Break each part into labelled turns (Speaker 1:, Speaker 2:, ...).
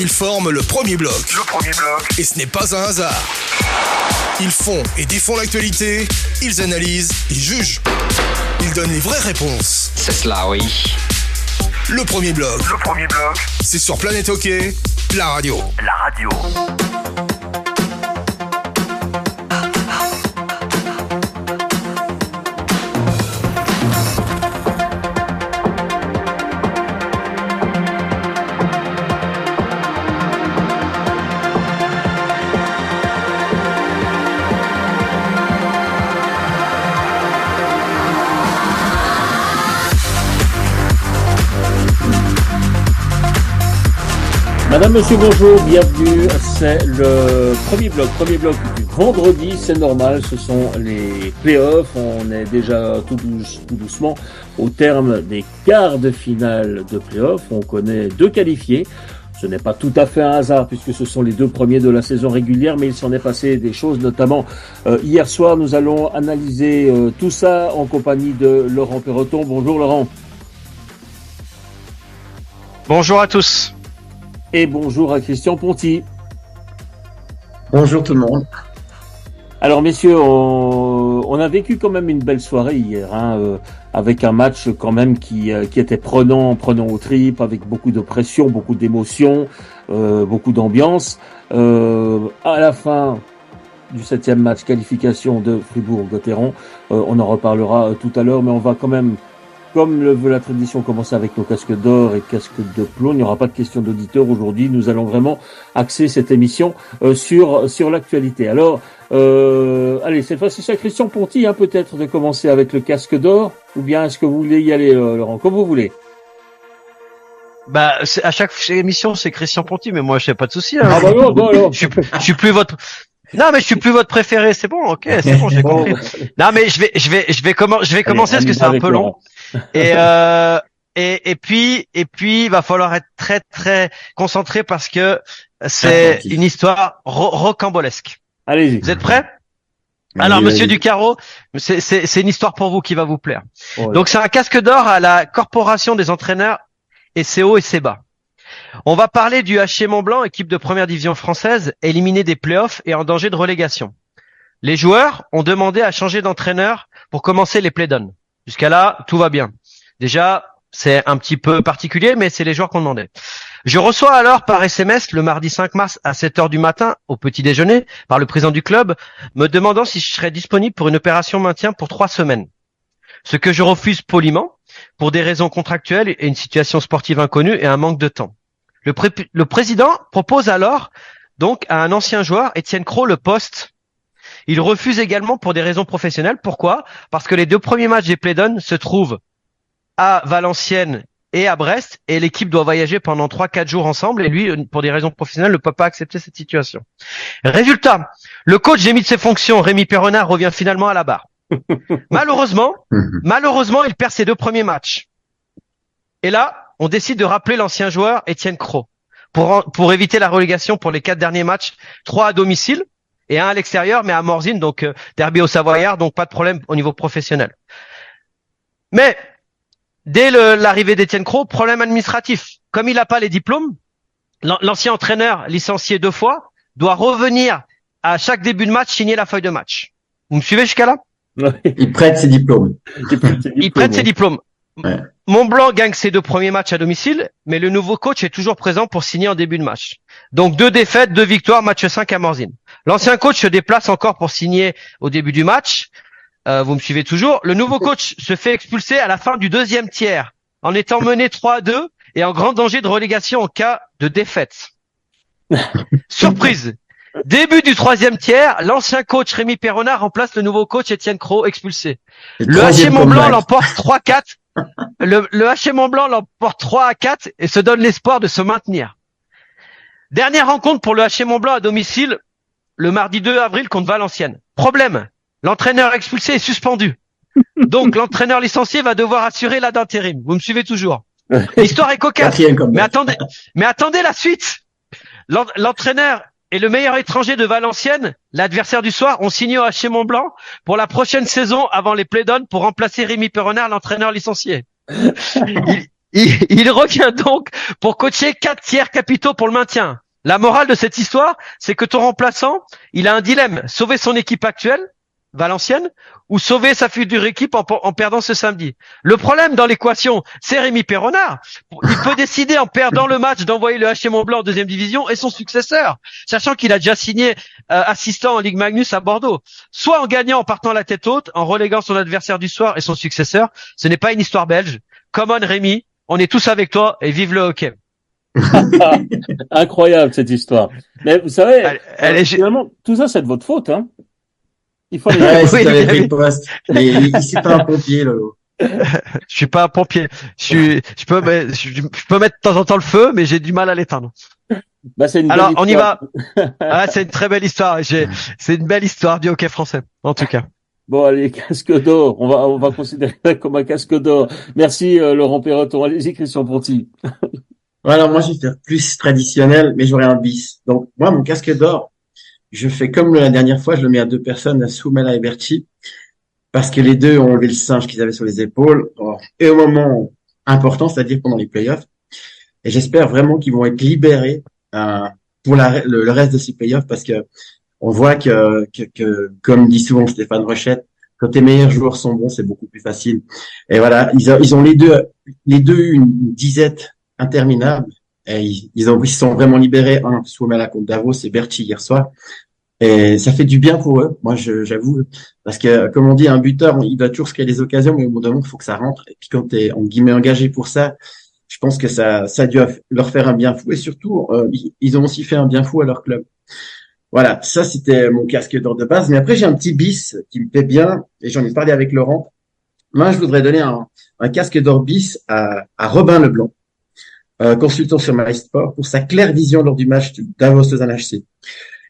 Speaker 1: Ils forment le premier bloc. Et ce n'est pas un hasard. Ils font et défont l'actualité, ils analysent, ils jugent. Ils donnent les vraies réponses.
Speaker 2: C'est cela, oui.
Speaker 1: Le premier bloc. C'est sur Planète Hockey, la radio.
Speaker 3: Madame, monsieur, bonjour, bienvenue, c'est le premier bloc du vendredi, c'est normal, ce sont les playoffs, on est déjà tout doucement au terme des quarts de finale de playoffs, on connaît 2 qualifiés, ce n'est pas tout à fait un hasard puisque ce sont les 2 premiers de la saison régulière, mais il s'en est passé des choses, notamment hier soir, nous allons analyser tout ça en compagnie de Laurent Perroton. Bonjour Laurent.
Speaker 4: Bonjour à tous.
Speaker 3: Et bonjour à Christian Ponty.
Speaker 5: Bonjour tout le monde.
Speaker 3: Alors messieurs, on a vécu quand même une belle soirée hier, avec un match quand même qui était prenant aux tripes, avec beaucoup de pression, beaucoup d'émotions, beaucoup d'ambiance. À la fin du 7e match, qualification de Fribourg-Gotteron, on en reparlera tout à l'heure, mais on va quand même, comme le veut la tradition, commencer avec nos casques d'or et casques de plomb. Il n'y aura pas de questions d'auditeurs aujourd'hui. Nous allons vraiment axer cette émission sur l'actualité. Alors, allez, cette fois-ci, c'est Christian Ponty, peut-être de commencer avec le casque d'or, ou bien est-ce que vous voulez y aller, Laurent, comme vous voulez.
Speaker 4: À chaque émission, c'est Christian Ponty, mais moi, je n'ai pas de souci.
Speaker 3: Ah bah non, bon alors.
Speaker 4: Je suis plus votre. Non, mais je suis plus votre préféré. C'est bon, ok, c'est bon, j'ai compris. Non, mais je vais commencer parce que c'est un peu long. Et puis, il va falloir être très, très concentré parce que c'est une histoire rocambolesque.
Speaker 3: Allez-y.
Speaker 4: Vous êtes prêts? Alors, monsieur Ducaro, c'est une histoire pour vous qui va vous plaire. Ouais. Donc, c'est un casque d'or à la Corporation des entraîneurs et c'est haut et c'est bas. On va parler du HC Mont-Blanc, équipe de première division française, éliminée des playoffs et en danger de relégation. Les joueurs ont demandé à changer d'entraîneur pour commencer les play-downs. Jusqu'à là, tout va bien. Déjà, c'est un petit peu particulier, mais c'est les joueurs qu'on demandait. Je reçois alors par SMS le mardi 5 mars à 7h du matin, au petit déjeuner, par le président du club, me demandant si je serais disponible pour une opération maintien pour 3 semaines. Ce que je refuse poliment, pour des raisons contractuelles et une situation sportive inconnue et un manque de temps. Le président propose alors donc à un ancien joueur, Étienne Croc, le poste. Il refuse également pour des raisons professionnelles. Pourquoi? Parce que les 2 premiers matchs des play-downs se trouvent à Valenciennes et à Brest et l'équipe doit voyager pendant 3-4 jours ensemble et lui, pour des raisons professionnelles, ne peut pas accepter cette situation. Résultat, le coach démis de ses fonctions, Rémi Perronard, revient finalement à la barre. Malheureusement, il perd ses 2 premiers matchs. Et là, on décide de rappeler l'ancien joueur Étienne Croc pour éviter la relégation pour les 4 derniers matchs, 3 à domicile et 1 à l'extérieur, mais à Morzine, donc derby au Savoyard, donc pas de problème au niveau professionnel. Mais dès l'arrivée d'Étienne Croc, problème administratif. Comme il n'a pas les diplômes, l'ancien entraîneur licencié 2 fois doit revenir à chaque début de match signer la feuille de match. Vous me suivez jusqu'à là?
Speaker 5: Il prête ses diplômes.
Speaker 4: Il prête ses diplômes. Ouais. Mont-Blanc gagne ses 2 premiers matchs à domicile, mais le nouveau coach est toujours présent pour signer en début de match. Donc 2 défaites, 2 victoires, match 5 à Morzine. L'ancien coach se déplace encore pour signer au début du match. Vous me suivez toujours. Le nouveau coach se fait expulser à la fin du 2e tiers, en étant mené 3-2 et en grand danger de relégation en cas de défaite. Surprise! Début du 3e tiers, l'ancien coach Rémi Perronard remplace le nouveau coach Étienne Croc expulsé. Le HC Mont-Blanc l'emporte 3-4. Le HC Mont-Blanc l'emporte 3-4 et se donne l'espoir de se maintenir. Dernière rencontre pour le HC Mont-Blanc à domicile, le mardi 2 avril contre Valenciennes. Problème, l'entraîneur expulsé est suspendu. Donc l'entraîneur licencié va devoir assurer l'aide d'intérim. Vous me suivez toujours? L'histoire est cocasse. Mais attendez la suite. L'entraîneur et le meilleur étranger de Valenciennes, l'adversaire du soir, ont signé au HC Mont-Blanc pour la prochaine saison avant les play-downs pour remplacer Rémi Perronard, l'entraîneur licencié. Il revient donc pour coacher 4 tiers capitaux pour le maintien. La morale de cette histoire, c'est que ton remplaçant, il a un dilemme. Sauver son équipe actuelle, Valenciennes, ou sauver sa future équipe en perdant ce samedi. Le problème dans l'équation, c'est Rémi Perronard. Il peut décider en perdant le match d'envoyer le HC Mont-Blanc en deuxième division et son successeur, sachant qu'il a déjà signé assistant en Ligue Magnus à Bordeaux. Soit en gagnant en partant la tête haute, en reléguant son adversaire du soir et son successeur. Ce n'est pas une histoire belge. Come on Rémi, on est tous avec toi et vive le hockey.
Speaker 3: Incroyable cette histoire. Mais vous savez, finalement, tout ça c'est de votre faute, hein. Il faut
Speaker 5: les si t'avais pris le poste. Mais ici pas un pompier, Lolo.
Speaker 4: Je suis pas un pompier. Je peux mettre de temps en temps le feu, mais j'ai du mal à l'éteindre.
Speaker 3: Bah, c'est une
Speaker 4: Alors,
Speaker 3: belle
Speaker 4: on y
Speaker 3: histoire.
Speaker 4: va. C'est une très belle histoire. C'est une belle histoire du hockey français, en tout cas.
Speaker 3: Bon, allez, casque d'or. On va considérer ça comme un casque d'or. Merci, Laurent Perroton. Allez-y, Christian Ponty.
Speaker 5: Alors, moi, je vais faire plus traditionnel, mais j'aurai un bis. Donc, moi, mon casque d'or, je fais comme la dernière fois, je le mets à 2 personnes, à Soumela et Berti, parce que les deux ont enlevé le singe qu'ils avaient sur les épaules, et au moment important, c'est-à-dire pendant les playoffs. Et j'espère vraiment qu'ils vont être libérés pour le reste de ces playoffs, parce que on voit que comme dit souvent Stéphane Rochette, quand tes meilleurs joueurs sont bons, c'est beaucoup plus facile. Et voilà, ils ont les deux eu une disette interminable. Et ils se sont vraiment libérés. Un Soumela contre Davos et Berti hier soir. Et ça fait du bien pour eux. Moi, j'avoue, parce que, comme on dit, un buteur, il doit toujours se créer des occasions, mais au bout d'un moment, il faut que ça rentre. Et puis, quand t'es, en guillemets, engagé pour ça, je pense que ça a dû leur faire un bien fou. Et surtout, ils ont aussi fait un bien fou à leur club. Voilà. Ça, c'était mon casque d'or de base. Mais après, j'ai un petit bis qui me plaît bien. Et j'en ai parlé avec Laurent. Moi, je voudrais donner un casque d'or bis à Robin Leblanc. Consultant sur MySport, pour sa claire vision lors du match de Davos-Lausanne HC.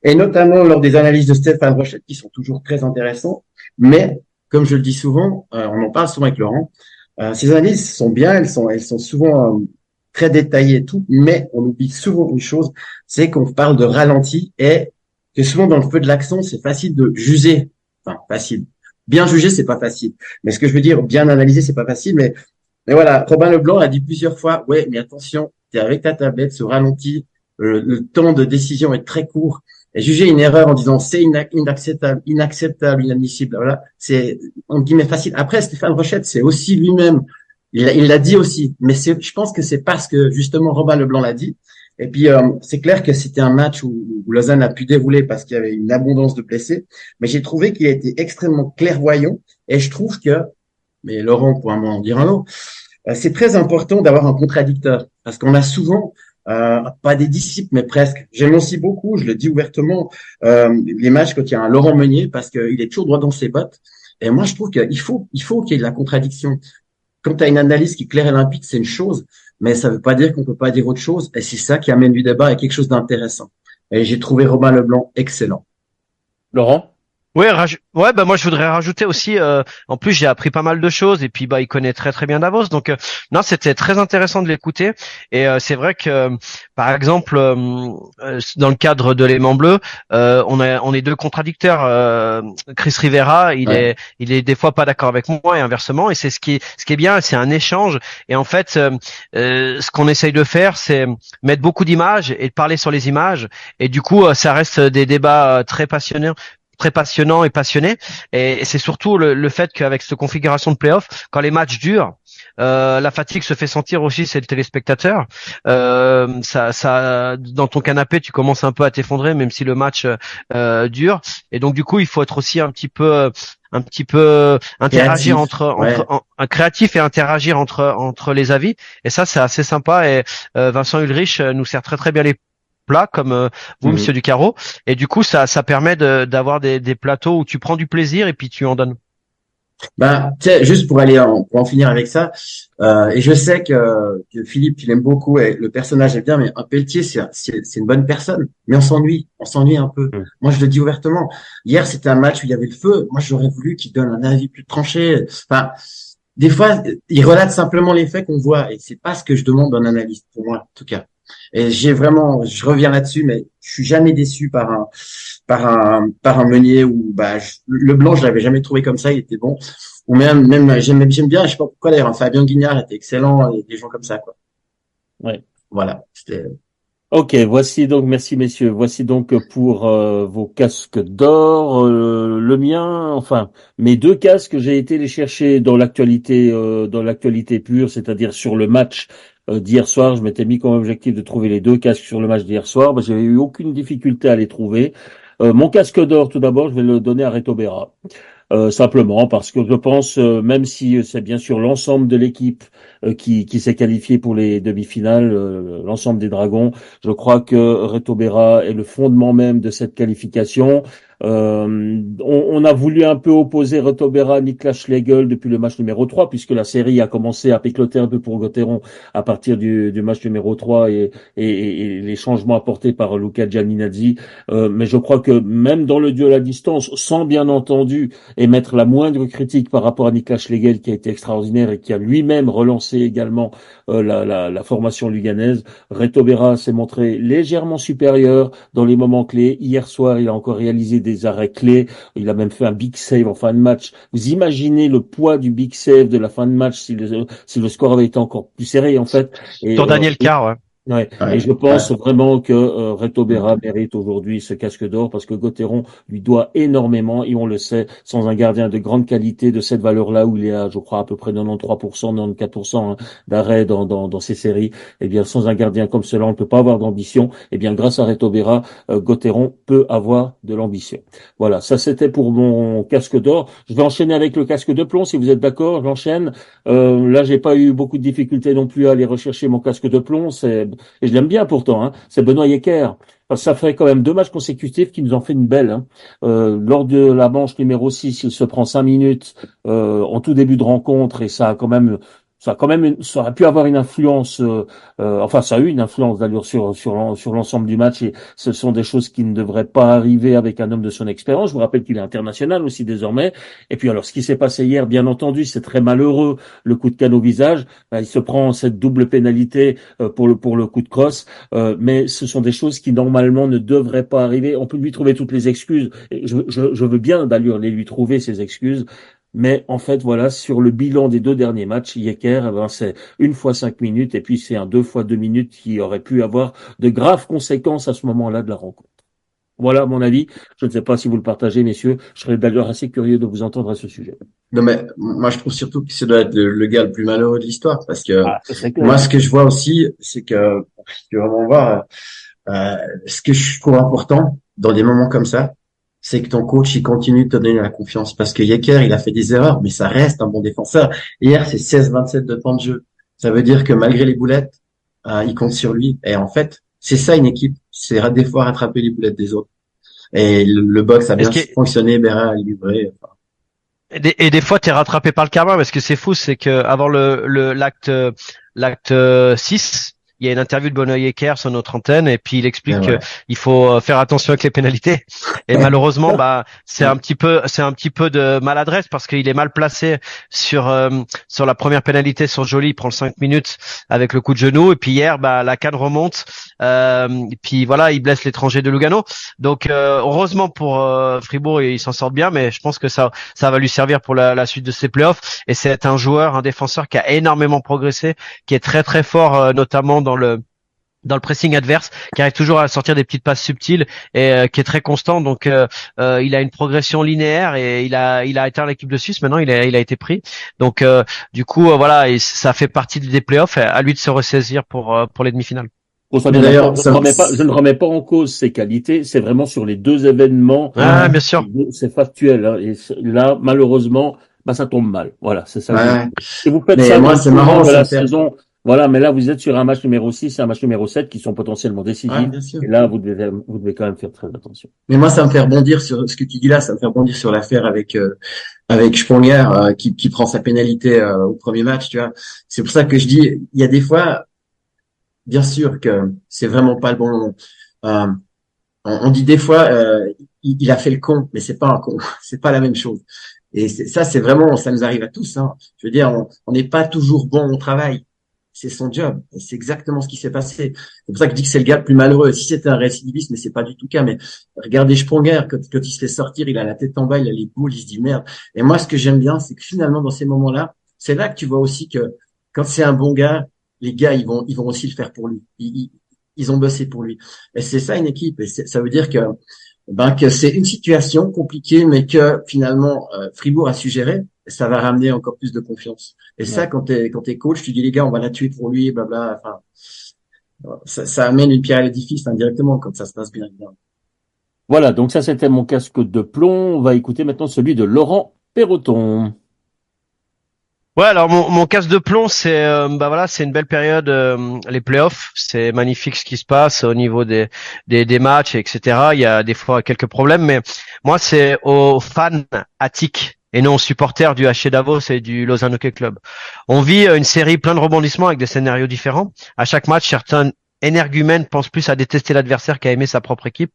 Speaker 5: Et notamment lors des analyses de Stéphane Rochette, qui sont toujours très intéressantes. Mais, comme je le dis souvent, on en parle souvent avec Laurent, ces analyses sont bien, elles sont souvent très détaillées et tout, mais on oublie souvent une chose, c'est qu'on parle de ralenti et que souvent dans le feu de l'action, c'est facile de juger. Enfin, facile. Bien juger, c'est pas facile. Mais ce que je veux dire, bien analyser, c'est pas facile, mais voilà, Robin Leblanc a dit plusieurs fois, ouais, mais attention, t'es avec ta tablette, ce ralenti, le temps de décision est très court. Et juger une erreur en disant c'est inacceptable, inadmissible, voilà, c'est en guillemets facile. Après, Stéphane Rochette, c'est aussi lui-même, il l'a dit aussi, mais je pense que c'est parce que justement Robin Leblanc l'a dit. Et puis c'est clair que c'était un match où Lausanne a pu dérouler parce qu'il y avait une abondance de blessés, mais j'ai trouvé qu'il a été extrêmement clairvoyant. Et je trouve que, mais Laurent pourra m'en dire un mot, c'est très important d'avoir un contradicteur, parce qu'on a souvent, pas des disciples, mais presque. J'aime aussi beaucoup, je le dis ouvertement, les matchs quand il y a un Laurent Meunier, parce qu'il est toujours droit dans ses bottes. Et moi, je trouve qu'il faut qu'il y ait de la contradiction. Quand tu as une analyse qui est claire et limpide, c'est une chose, mais ça veut pas dire qu'on peut pas dire autre chose. Et c'est ça qui amène du débat et quelque chose d'intéressant. Et j'ai trouvé Robin Leblanc excellent.
Speaker 3: Laurent?
Speaker 4: Ouais, bah moi je voudrais rajouter aussi. En plus, j'ai appris pas mal de choses et puis bah il connaît très très bien Davos, donc non, c'était très intéressant de l'écouter. Et c'est vrai que par exemple dans le cadre de l'Aimant Bleu, on est deux contradicteurs. Chris Rivera, il est des fois pas d'accord avec moi et inversement. Et c'est ce qui est bien, c'est un échange. Et en fait, ce qu'on essaye de faire, c'est mettre beaucoup d'images et de parler sur les images. Et du coup, ça reste des débats très passionnants et passionné, et c'est surtout le fait qu'avec cette configuration de play-off, quand les matchs durent, la fatigue se fait sentir aussi, c'est le téléspectateur. Ça, dans ton canapé, tu commences un peu à t'effondrer, même si le match dure. Et donc du coup, il faut être aussi un petit peu interagir créatif et interagir entre les avis. Et ça, c'est assez sympa. Et Vincent Ulrich nous sert très très bien les plats comme vous, Monsieur Ducarreau, et du coup ça permet d'avoir des plateaux où tu prends du plaisir et puis tu en donnes.
Speaker 5: Ben, tu sais, juste pour en finir avec ça, et je sais que Philippe, il aime beaucoup et le personnage est bien, mais un Pelletier, c'est une bonne personne, mais on s'ennuie un peu. Moi, je le dis ouvertement. Hier, c'était un match où il y avait le feu. Moi, j'aurais voulu qu'il donne un avis plus tranché. Enfin, des fois, il relate simplement les faits qu'on voit, et c'est pas ce que je demande d'un analyste, pour moi, en tout cas. Et je reviens là-dessus, mais je suis jamais déçu par un Meunier ou le blanc, je l'avais jamais trouvé comme ça, il était bon. Ou même j'aime bien, je sais pas pourquoi d'ailleurs, Fabien Guignard était excellent, et des gens comme ça, quoi.
Speaker 3: Ouais.
Speaker 5: Voilà. C'était.
Speaker 3: Ok, voici donc, merci messieurs, voici donc pour vos casques d'or. Le mien, enfin, mes deux casques, j'ai été les chercher dans l'actualité pure, c'est-à-dire sur le match d'hier soir. Je m'étais mis comme objectif de trouver les deux casques sur le match d'hier soir. Ben, j'avais eu aucune difficulté à les trouver. Mon casque d'or, tout d'abord, je vais le donner à Reto Berra. Simplement parce que je pense, même si c'est bien sûr l'ensemble de l'équipe qui s'est qualifiée pour les demi-finales, l'ensemble des Dragons, je crois que Reto Berra est le fondement même de cette qualification. On a voulu un peu opposer Reto Berra à Niklas Schlegel depuis le match numéro 3, puisque la série a commencé à picoter un peu pour Gauthieron à partir du match numéro 3 et les changements apportés par Luca Gianninazzi. Mais je crois que même dans le duel à distance, sans bien entendu émettre la moindre critique par rapport à Niklas Schlegel qui a été extraordinaire et qui a lui-même relancé également la formation luganaise, Reto Berra s'est montré légèrement supérieur dans les moments clés. Hier soir, il a encore réalisé des arrêts clés. Il a même fait un big save en fin de match. Vous imaginez le poids du big save de la fin de match si le score avait été encore plus serré en fait.
Speaker 4: Sur Daniel Carr, ouais.
Speaker 3: Ouais. Et je pense vraiment que Reto Berra mérite aujourd'hui ce casque d'or parce que Gauthieron lui doit énormément et on le sait, sans un gardien de grande qualité de cette valeur-là où il est à, je crois, à peu près 93%, 94% d'arrêt dans ces séries, eh bien, sans un gardien comme cela, on ne peut pas avoir d'ambition. Eh bien, grâce à Reto Berra, Gauthieron peut avoir de l'ambition. Voilà, ça c'était pour mon casque d'or. Je vais enchaîner avec le casque de plomb, si vous êtes d'accord, j'enchaîne. Là, j'ai pas eu beaucoup de difficultés non plus à aller rechercher mon casque de plomb, et je l'aime bien pourtant, hein, c'est Benoît Yecker. Ça fait quand même 2 matchs consécutifs qui nous en fait une belle. Hein. Lors de la manche numéro 6, il se prend 5 minutes en tout début de rencontre et ça aurait pu avoir une influence, enfin ça a eu une influence d'ailleurs sur l'ensemble du match et ce sont des choses qui ne devraient pas arriver avec un homme de son expérience. Je vous rappelle qu'il est international aussi désormais. Et puis alors ce qui s'est passé hier, bien entendu, c'est très malheureux, le coup de canne au visage. Il se prend cette double pénalité pour le coup de crosse, mais ce sont des choses qui normalement ne devraient pas arriver. On peut lui trouver toutes les excuses. Et je veux bien d'ailleurs lui trouver ces excuses. Mais en fait, voilà, sur le bilan des 2 derniers matchs, Yecker, c'est 1 fois 5 minutes et puis c'est un 2 fois 2 minutes qui aurait pu avoir de graves conséquences à ce moment-là de la rencontre. Voilà mon avis. Je ne sais pas si vous le partagez, messieurs. Je serais d'ailleurs assez curieux de vous entendre à ce sujet.
Speaker 5: Non, mais moi, je trouve surtout que ça doit être le gars le plus malheureux de l'histoire parce que
Speaker 3: Moi,
Speaker 5: ce que je vois aussi, c'est que, si tu veux vraiment voir, ce que je trouve important dans des moments comme ça, c'est que ton coach, il continue de te donner la confiance parce que Yecker, il a fait des erreurs, mais ça reste un bon défenseur. Hier, c'est 16-27 de temps de jeu. Ça veut dire que malgré les boulettes, il compte sur lui. Et en fait, c'est ça une équipe. C'est des fois rattraper les boulettes des autres. Et le box a bien fonctionné, Berra a livré. Enfin.
Speaker 4: Et des fois, t'es rattrapé par le karma parce que c'est fou, c'est que avant l'acte 6, il y a une interview de Benoît Yecker sur notre antenne et puis il explique qu'il faut faire attention avec les pénalités. Et malheureusement, c'est un petit peu de maladresse parce qu'il est mal placé sur la première pénalité sur Joly. Il prend le 5 minutes avec le coup de genou et puis hier, la canne remonte. Et puis voilà, il blesse l'étranger de Lugano. Donc heureusement pour Fribourg, il s'en sort bien, mais je pense que ça va lui servir pour la suite de ses playoffs. Et c'est un défenseur qui a énormément progressé, qui est très très fort, notamment dans le pressing adverse, qui arrive toujours à sortir des petites passes subtiles et qui est très constant. Donc il a une progression linéaire et il a atteint l'équipe de Suisse. Maintenant il a été pris. Donc du coup voilà, et ça fait partie des playoffs. À lui de se ressaisir pour les demi-finales.
Speaker 3: D'ailleurs, je ne remets pas en cause ses qualités, c'est vraiment sur les 2 événements.
Speaker 4: Bien sûr.
Speaker 3: C'est factuel, hein, et là, malheureusement, ça tombe mal. Voilà, c'est ça.
Speaker 5: Ouais.
Speaker 3: Et vous faites
Speaker 5: mais
Speaker 3: ça
Speaker 5: moi, c'est marrant,
Speaker 3: de la saison. Voilà, mais là, vous êtes sur un match numéro 6 et un match numéro 7 qui sont potentiellement décisifs.
Speaker 5: Ouais,
Speaker 3: et là, vous devez quand même faire très attention.
Speaker 5: Mais moi, ça me fait rebondir sur ce que tu dis là, ça me fait rebondir sur l'affaire avec Sprunger, qui prend sa pénalité au premier match, tu vois. C'est pour ça que je dis, il y a des fois, bien sûr que c'est vraiment pas le bon moment. On dit des fois, il a fait le con, mais c'est pas un con, c'est pas la même chose. Et ça, c'est vraiment, ça nous arrive à tous. Hein. Je veux dire, on n'est pas toujours bon au travail. c'est son job. Et c'est exactement ce qui s'est passé. C'est pour ça que je dis que c'est le gars le plus malheureux. Si c'était un récidiviste, mais c'est pas du tout le cas. Mais regardez Sprunger, quand il se fait sortir, il a la tête en bas, il a les boules, il se dit merde. Et moi, ce que j'aime bien, c'est que finalement, dans ces moments-là, c'est là que tu vois aussi que quand c'est un bon gars, les gars, ils vont aussi le faire pour lui. Ils ont bossé pour lui. Et c'est ça une équipe. Et ça veut dire que c'est une situation compliquée, mais que finalement Fribourg a su gérer. Et ça va ramener encore plus de confiance. Et ça, quand t'es coach, tu dis les gars, on va la tuer pour lui, blabla. Enfin, ça amène une pierre à l'édifice indirectement quand ça se passe bien.
Speaker 3: Voilà, donc ça c'était mon casque de plomb. On va écouter maintenant celui de Laurent Perroton.
Speaker 4: Ouais, alors mon casse de plomb, c'est voilà, c'est une belle période, les playoffs, c'est magnifique ce qui se passe au niveau des matchs, etc. Il y a des fois quelques problèmes, mais moi c'est aux fans attiques et non aux supporters du HC Davos et du Lausanne Hockey Club. On vit une série plein de rebondissements avec des scénarios différents. À chaque match, certains énergumènes pensent plus à détester l'adversaire qu'à aimer sa propre équipe.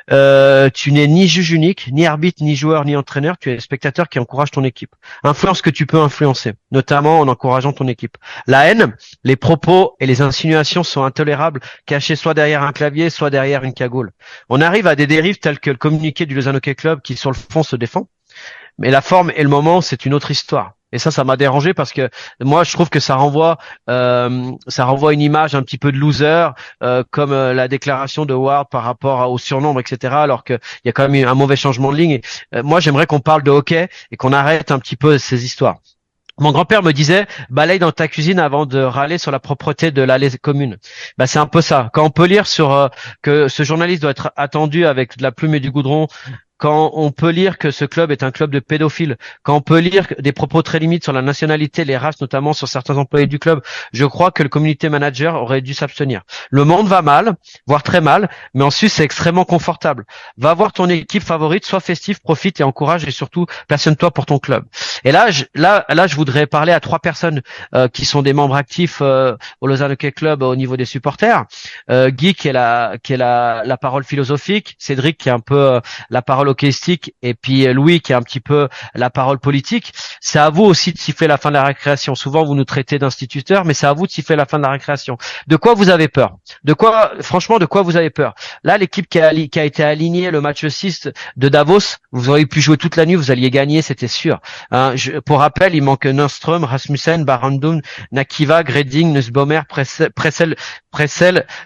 Speaker 4: Tu n'es ni juge unique, ni arbitre, ni joueur, ni entraîneur. Tu es spectateur qui encourage ton équipe. Influence que tu peux influencer, notamment en encourageant ton équipe. La haine, les propos et les insinuations sont intolérables, cachés soit derrière un clavier, soit derrière une cagoule. On arrive à des dérives telles que le communiqué du Lausanne Hockey Club qui, sur le fond, se défend. Mais la forme et le moment, c'est une autre histoire. Et ça m'a dérangé parce que moi, je trouve que ça renvoie une image un petit peu de loser, comme la déclaration de Ward par rapport au surnombre, etc. Alors qu'il y a quand même eu un mauvais changement de ligne. Et, moi, j'aimerais qu'on parle de hockey et qu'on arrête un petit peu ces histoires. Mon grand-père me disait, balaye dans ta cuisine avant de râler sur la propreté de l'allée commune. Bah, c'est un peu ça. Quand on peut lire sur que ce journaliste doit être attendu avec de la plume et du goudron, quand on peut lire que ce club est un club de pédophiles, quand on peut lire des propos très limites sur la nationalité, les races, notamment sur certains employés du club, je crois que le community manager aurait dû s'abstenir. Le monde va mal, voire très mal, mais en Suisse, c'est extrêmement confortable. Va voir ton équipe favorite, sois festif, profite et encourage et surtout, passionne-toi pour ton club. Et là, je voudrais parler à 3 personnes qui sont des membres actifs au Lausanne Hockey Club au niveau des supporters. Guy qui est la parole philosophique, Cédric qui est un peu la parole hockeyistique et puis Louis qui est un petit peu la parole politique. C'est à vous aussi de siffler la fin de la récréation. Souvent vous nous traitez d'instituteurs, mais c'est à vous de siffler la fin de la récréation. De quoi vous avez peur? Franchement, de quoi vous avez peur? Là, l'équipe qui a été alignée le match 6 de Davos, vous auriez pu jouer toute la nuit, vous alliez gagner, c'était sûr. Pour rappel, il manque Nordström, Rasmussen, Barandun, Nakiva, Greding, Nussbaumer, Pressel,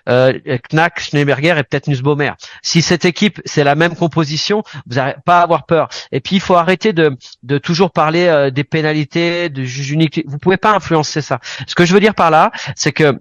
Speaker 4: Knack, Schneeberger et peut-être Nussbaumer. Si cette équipe, c'est la même composition, vous n'avez pas à avoir peur. Et puis, il faut arrêter de toujours parler des pénalités, de juge unique. Vous pouvez pas influencer ça. Ce que je veux dire par là, c'est que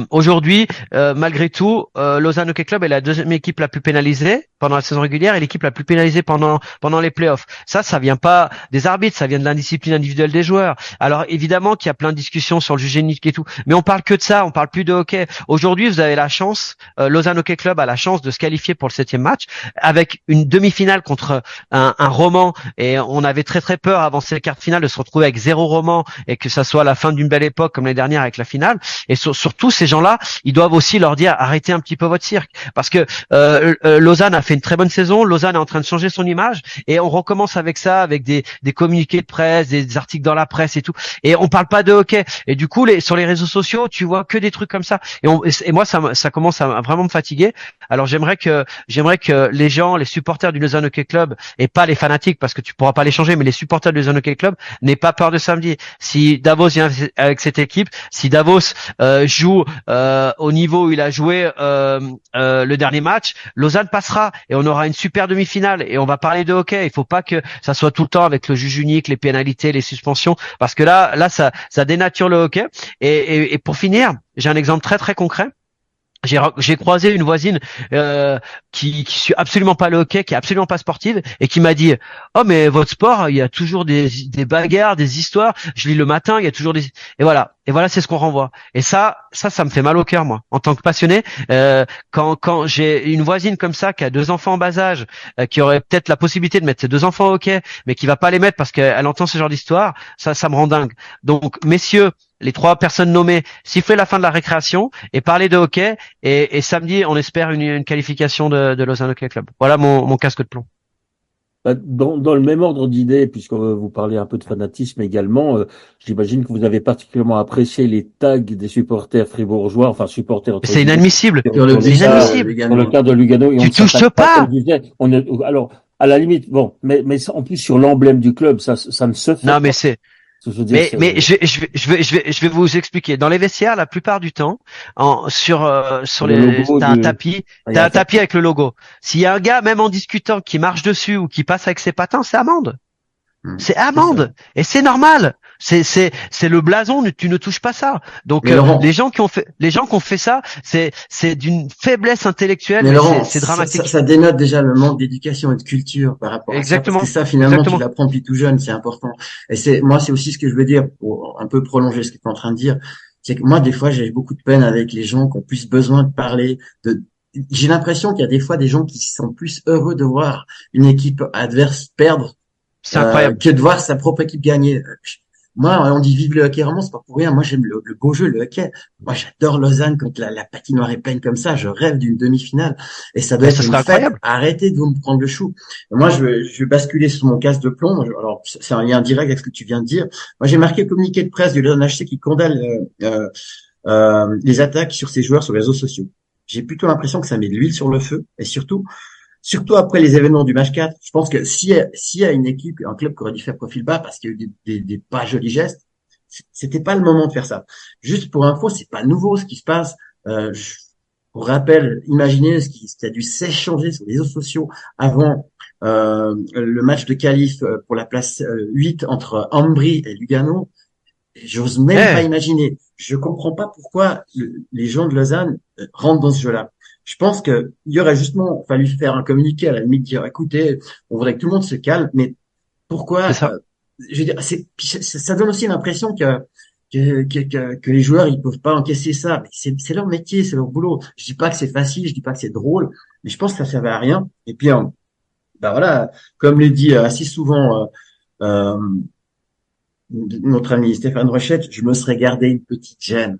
Speaker 4: aujourd'hui, malgré tout, Lausanne Hockey Club est la deuxième équipe la plus pénalisée pendant la saison régulière et l'équipe la plus pénalisée pendant les playoffs. Ça vient pas des arbitres, ça vient de l'indiscipline individuelle des joueurs. Alors évidemment qu'il y a plein de discussions sur le jugé unique et tout, mais on parle que de ça, on parle plus de hockey. Aujourd'hui, vous avez la chance, Lausanne Hockey Club a la chance de se qualifier pour le 7e match avec une demi-finale contre un roman et on avait très très peur avant ces quarts de finale de se retrouver avec 0 roman et que ça soit la fin d'une belle époque comme l'année dernière avec la finale. Et surtout ces gens-là, ils doivent aussi leur dire arrêtez un petit peu votre cirque parce que Lausanne a fait une très bonne saison, Lausanne est en train de changer son image et on recommence avec ça, avec des communiqués de presse, des articles dans la presse et tout, et on parle pas de hockey. Et du coup, sur les réseaux sociaux, tu vois que des trucs comme ça. Et moi, ça commence à vraiment me fatiguer. Alors j'aimerais que les gens, les supporters du Lausanne Hockey Club et pas les fanatiques parce que tu pourras pas les changer, mais les supporters du Lausanne Hockey Club n'aient pas peur de samedi. Si Davos vient avec cette équipe, si Davos joue au niveau où il a joué le dernier match, Lausanne passera et on aura une super demi-finale et on va parler de hockey. Il faut pas que ça soit tout le temps avec le juge unique, les pénalités, les suspensions, parce que là ça dénature le hockey. Et pour finir, j'ai un exemple très très concret. J'ai croisé une voisine qui suit absolument pas le hockey, qui est absolument pas sportive, et qui m'a dit oh mais votre sport, il y a toujours des bagarres, des histoires. Je lis le matin, il y a toujours des et voilà c'est ce qu'on renvoie. Et ça me fait mal au cœur moi, en tant que passionné. Quand j'ai une voisine comme ça qui a 2 enfants en bas âge, qui aurait peut-être la possibilité de mettre ses 2 enfants au hockey, mais qui va pas les mettre parce qu'elle entend ce genre d'histoire, ça me rend dingue. Donc messieurs, les 3 personnes nommées, siffler la fin de la récréation et parler de hockey et samedi on espère une qualification de Lausanne Hockey Club. Voilà mon casque de plomb.
Speaker 3: Dans le même ordre d'idées, puisque vous parlez un peu de fanatisme également, j'imagine que vous avez particulièrement apprécié les tags des supporters fribourgeois, enfin supporters entre
Speaker 4: C'est
Speaker 3: guillemets,
Speaker 4: inadmissible.
Speaker 5: Sur le
Speaker 4: C'est
Speaker 5: but,
Speaker 4: inadmissible.
Speaker 3: dans le cas de Lugano, et on
Speaker 4: Tu
Speaker 3: ne
Speaker 4: touches
Speaker 3: s'attaque pas,
Speaker 4: pas.
Speaker 3: comme disait, alors, à la limite, bon, mais en plus sur l'emblème du club, ça ne se fait
Speaker 4: Non,
Speaker 3: pas.
Speaker 4: mais c'est.
Speaker 3: Je veux dire,
Speaker 4: Mais je vais vous expliquer. Dans les vestiaires, la plupart du temps, sur
Speaker 3: le logo
Speaker 4: t'as un tapis,
Speaker 3: il y a un tapis.
Speaker 4: avec le logo. S'il y a un gars, même en discutant, qui marche dessus ou qui passe avec ses patins, c'est amende. C'est amende. Et c'est normal. C'est le blason. Tu ne touches pas ça. Donc,
Speaker 5: Mais Laurent,
Speaker 4: les gens qui ont fait ça, c'est d'une faiblesse intellectuelle,
Speaker 5: mais
Speaker 4: mais
Speaker 5: Laurent,
Speaker 4: c'est dramatique.
Speaker 5: ça dénote déjà le manque d'éducation et de culture par rapport à ça, parce
Speaker 4: Exactement.
Speaker 5: que ça, finalement, tu
Speaker 4: Exactement.
Speaker 5: l'apprends depuis tout jeune, c'est important. Et moi, c'est aussi ce que je veux dire, pour un peu prolonger ce que tu es en train de dire, c'est que moi, des fois, j'ai beaucoup de peine avec les gens qui ont plus besoin de parler, j'ai l'impression qu'il y a des fois des gens qui sont plus heureux de voir une équipe adverse perdre
Speaker 4: C'est incroyable.
Speaker 5: que de voir sa propre équipe gagner. Moi, on dit vive le hockey roman, c'est pas pour rien. Moi, j'aime le beau jeu, le hockey. Moi, j'adore Lausanne quand la patinoire est pleine comme ça. Je rêve d'une demi-finale. Et ça doit
Speaker 4: Mais
Speaker 5: être
Speaker 4: ça
Speaker 5: une
Speaker 4: serait
Speaker 5: fête.
Speaker 4: incroyable.
Speaker 5: Arrêtez de vous me prendre le chou. Moi, je vais basculer sur mon casque de plomb. Alors, c'est un lien direct avec ce que tu viens de dire. Moi, j'ai marqué le communiqué de presse du Lausanne HC qui condamne les attaques sur ses joueurs sur les réseaux sociaux. J'ai plutôt l'impression que ça met de l'huile sur le feu. Et surtout après les événements du match 4, je pense que s'il y a une équipe, un club qui aurait dû faire profil bas parce qu'il y a eu des pas jolis gestes, c'était pas le moment de faire ça. Juste pour info, c'est pas nouveau ce qui se passe. Pour rappel, imaginez ce qui a dû s'échanger sur les réseaux sociaux avant le match de qualif pour la place 8 entre Ambry et Lugano. J'ose même pas imaginer. Je comprends pas pourquoi les gens de Lausanne rentrent dans ce jeu-là. Je pense que il aurait justement fallu faire un communiqué à la limite, dire écoutez, on voudrait que tout le monde se calme, mais pourquoi je veux dire, ça donne aussi l'impression que les joueurs ils peuvent pas encaisser ça. C'est leur métier, c'est leur boulot. Je dis pas que c'est facile, je dis pas que c'est drôle, mais je pense que ça servait à rien. Et puis ben voilà, comme le dit assez souvent notre ami Stéphane Rochette, je me serais gardé une petite gêne.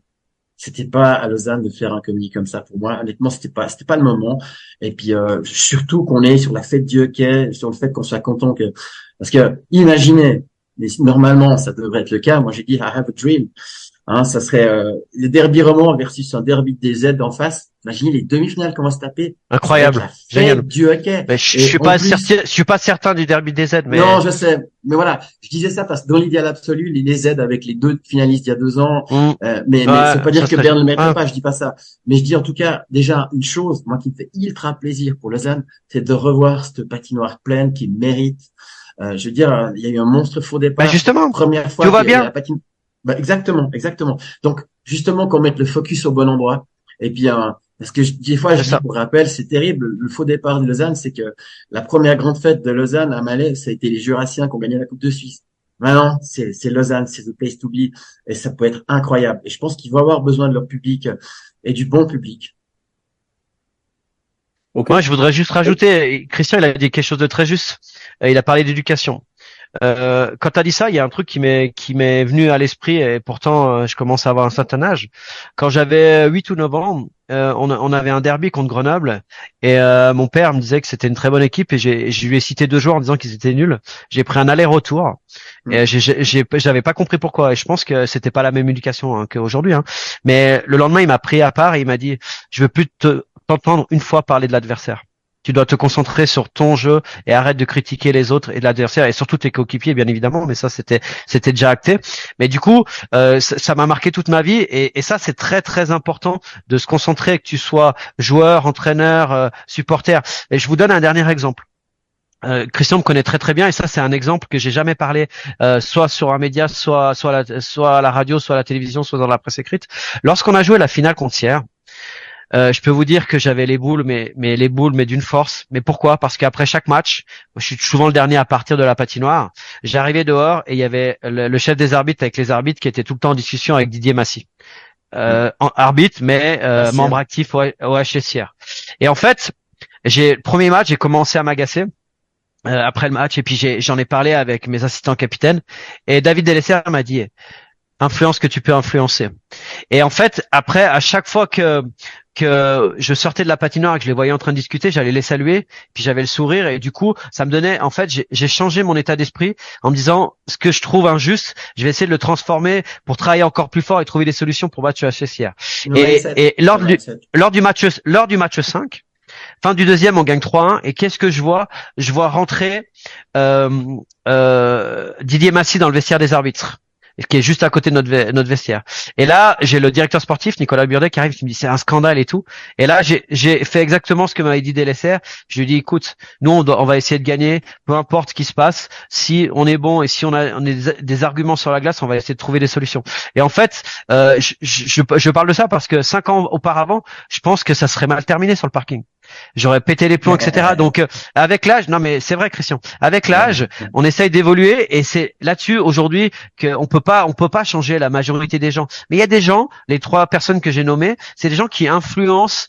Speaker 5: C'était pas à Lausanne de faire un communiqué comme ça pour moi. Honnêtement, c'était pas le moment. Et puis surtout qu'on est sur la fête du hockey, sur le fait qu'on soit content que parce que imaginez, mais normalement ça devrait être le cas. Moi j'ai dit I have a dream. Hein, ça serait le derby roman versus un derby des Z en face. Imaginez les demi-finales qu'on va se taper.
Speaker 4: Incroyable,
Speaker 5: génial. Du hockey.
Speaker 4: Mais je suis pas certain du derby des Z. Mais
Speaker 5: non, je sais. Mais voilà, je disais ça parce que dans l'idéal absolu, les Z avec les deux finalistes il y a 2 ans, mais ça veut pas dire que Berne ne le mettrait pas. Je dis pas ça. Mais je dis en tout cas déjà une chose, moi qui me fait ultra plaisir pour Lausanne, c'est de revoir cette patinoire pleine qui mérite. Je veux dire, il y a eu un monstre faux départ.
Speaker 4: Bah justement.
Speaker 5: Première fois.
Speaker 4: Tout va bien.
Speaker 5: Bah, exactement. Donc, justement, qu'on mette le focus au bon endroit. Et puis, parce que des fois, je dis pour rappel, c'est terrible. Le faux départ de Lausanne, c'est que la première grande fête de Lausanne à Malais, ça a été les Jurassiens qui ont gagné la Coupe de Suisse. Maintenant, c'est Lausanne, c'est the place to be. Et ça peut être incroyable. Et je pense qu'ils vont avoir besoin de leur public et du bon public.
Speaker 4: Okay. Moi, je voudrais juste rajouter, Christian, il a dit quelque chose de très juste. Il a parlé d'éducation. Quand tu as dit ça, il y a un truc qui m'est venu à l'esprit et pourtant je commence à avoir un certain âge. Quand j'avais 8 ou 9 ans, on avait un derby contre Grenoble et mon père me disait que c'était une très bonne équipe et je lui ai cité 2 joueurs en disant qu'ils étaient nuls. J'ai pris un aller-retour et j'avais pas compris pourquoi et je pense que c'était pas la même éducation qu'aujourd'hui. Mais le lendemain, il m'a pris à part et il m'a dit je veux plus t'entendre une fois parler de l'adversaire. Tu dois te concentrer sur ton jeu et arrête de critiquer les autres et l'adversaire et surtout tes coéquipiers, bien évidemment. Mais ça, c'était déjà acté. Mais du coup, ça m'a marqué toute ma vie et ça, c'est très très important de se concentrer, que tu sois joueur, entraîneur, supporter. Et je vous donne un dernier exemple. Christian me connaît très très bien et ça c'est un exemple que j'ai jamais parlé soit sur un média, soit à la radio, soit à la télévision, soit dans la presse écrite. Lorsqu'on a joué la finale contre Sierre, je peux vous dire que j'avais les boules, mais d'une force. Mais pourquoi? Parce qu'après chaque match, je suis souvent le dernier à partir de la patinoire. J'arrivais dehors et il y avait le chef des arbitres avec les arbitres qui étaient tout le temps en discussion avec Didier Massy. Arbitre, mais membre actif au HCR. Et en fait, le premier match, j'ai commencé à m'agacer. Après le match, et puis j'en ai parlé avec mes assistants capitaines. Et David Delessert m'a dit influence que tu peux influencer. Et en fait, après, à chaque fois que je sortais de la patinoire et que je les voyais en train de discuter, j'allais les saluer, puis j'avais le sourire et du coup, ça me donnait, en fait, j'ai changé mon état d'esprit en me disant ce que je trouve injuste, je vais essayer de le transformer pour travailler encore plus fort et trouver des solutions pour battre HSIR. Et lors du match 5, fin du deuxième, on gagne 3-1 et qu'est-ce que je vois? Je vois rentrer Didier Massy dans le vestiaire des arbitres, qui est juste à côté de notre vestiaire. Et là, j'ai le directeur sportif, Nicolas Burdet, qui arrive, qui me dit c'est un scandale et tout. Et là, j'ai fait exactement ce que m'avait dit DLSR. Je lui ai dit, écoute, nous, on va essayer de gagner, peu importe ce qui se passe. Si on est bon et si on a des arguments sur la glace, on va essayer de trouver des solutions. Et en fait, je parle de ça parce que 5 ans auparavant, je pense que ça serait mal terminé sur le parking. J'aurais pété les plombs, etc. Donc, avec l'âge, non mais c'est vrai, Christian. Avec l'âge, on essaye d'évoluer et c'est là-dessus aujourd'hui qu'on peut pas changer la majorité des gens. Mais il y a des gens, les 3 personnes que j'ai nommées, c'est des gens qui influencent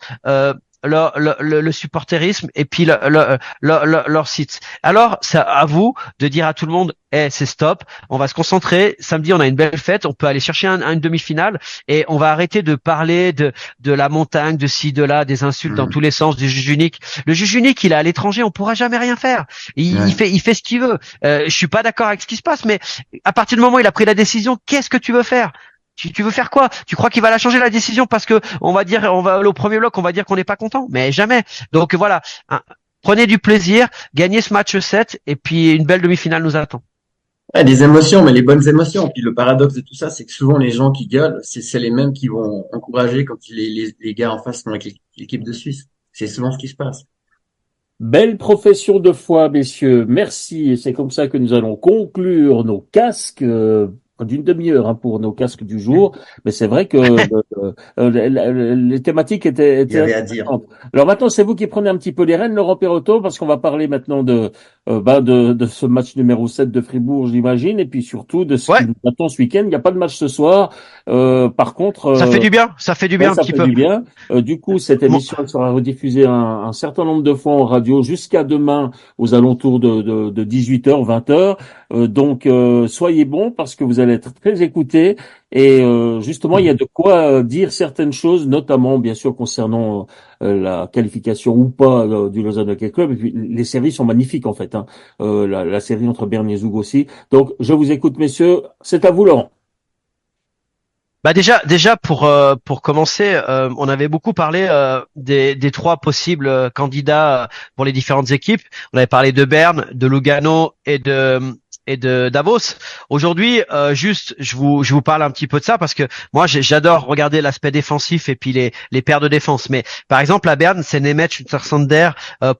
Speaker 4: le supporterisme et puis leur site. Alors, c'est à vous de dire à tout le monde, c'est stop, on va se concentrer. Samedi, on a une belle fête, on peut aller chercher une demi-finale et on va arrêter de parler de la montagne, de ci, de là, des insultes dans tous les sens, du juge unique. Le juge unique, il est à l'étranger, on pourra jamais rien faire. Il fait ce qu'il veut. Je suis pas d'accord avec ce qui se passe, mais à partir du moment où il a pris la décision, qu'est-ce que tu veux faire? Tu veux faire quoi? Tu crois qu'il va la changer la décision parce que on va au premier bloc, on va dire qu'on n'est pas content? Mais jamais. Donc voilà, prenez du plaisir, gagnez ce match 7 et puis une belle demi-finale nous attend.
Speaker 5: Ouais, des émotions, mais les bonnes émotions. Puis le paradoxe de tout ça, c'est que souvent les gens qui gueulent, c'est les mêmes qui vont encourager quand les gars en face sont avec l'équipe de Suisse. C'est souvent ce qui se passe.
Speaker 3: Belle profession de foi, messieurs. Merci. Et c'est comme ça que nous allons conclure nos casques. D'une demi-heure pour nos casques du jour, mais c'est vrai que les thématiques étaient
Speaker 5: Il y avait à dire.
Speaker 3: Alors maintenant, c'est vous qui prenez un petit peu les rênes, Laurent Perotto, parce qu'on va parler maintenant de ce match numéro 7 de Fribourg, j'imagine, et puis surtout de ce qui nous attend ce week-end. Il n'y a pas de match ce soir. Par contre,
Speaker 4: ça fait du bien un petit peu.
Speaker 3: Du bien. Du coup, cette émission elle sera rediffusée un certain nombre de fois en radio jusqu'à demain aux alentours de 18h, 20h. Donc, soyez bons parce que vous allez être très écoutés et justement, il y a de quoi dire certaines choses, notamment bien sûr concernant la qualification ou pas du Lausanne Hockey Club. Et puis, les séries sont magnifiques en fait. La série entre Berne et Zug aussi. Donc, je vous écoute, messieurs. C'est à vous, Laurent.
Speaker 4: Bah déjà pour commencer, on avait beaucoup parlé des 3 possibles candidats pour les différentes équipes. On avait parlé de Berne, de Lugano et de Davos. Aujourd'hui, juste, je vous parle un petit peu de ça parce que moi, j'adore regarder l'aspect défensif et puis les paires de défense. Mais par exemple, à Berne, c'est Nemeth, Schützer-Sander,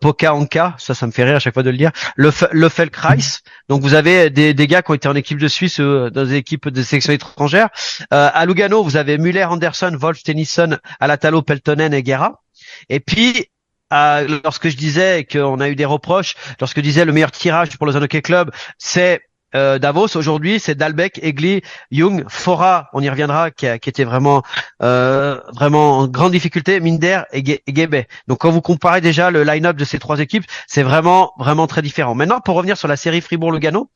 Speaker 4: Poka Anka, ça me fait rire à chaque fois de le dire, le Felkreis. Donc vous avez des gars qui ont été en équipe de Suisse, dans des équipes de sélection étrangères. À Lugano, vous avez Müller, Anderson, Wolf, Tennyson, Alatalo, Peltonen et Guerra. Et puis lorsque je disais qu'on a eu des reproches, lorsque je disais le meilleur tirage pour le Lausanne Hockey Club, c'est Davos. Aujourd'hui, c'est Dalbec, Egli, Jung, Fora, on y reviendra, qui était vraiment en grande difficulté, Minder et Gebe. Donc quand vous comparez déjà le line-up de ces 3 équipes, c'est vraiment très différent. Maintenant, pour revenir sur la série Fribourg-Lugano,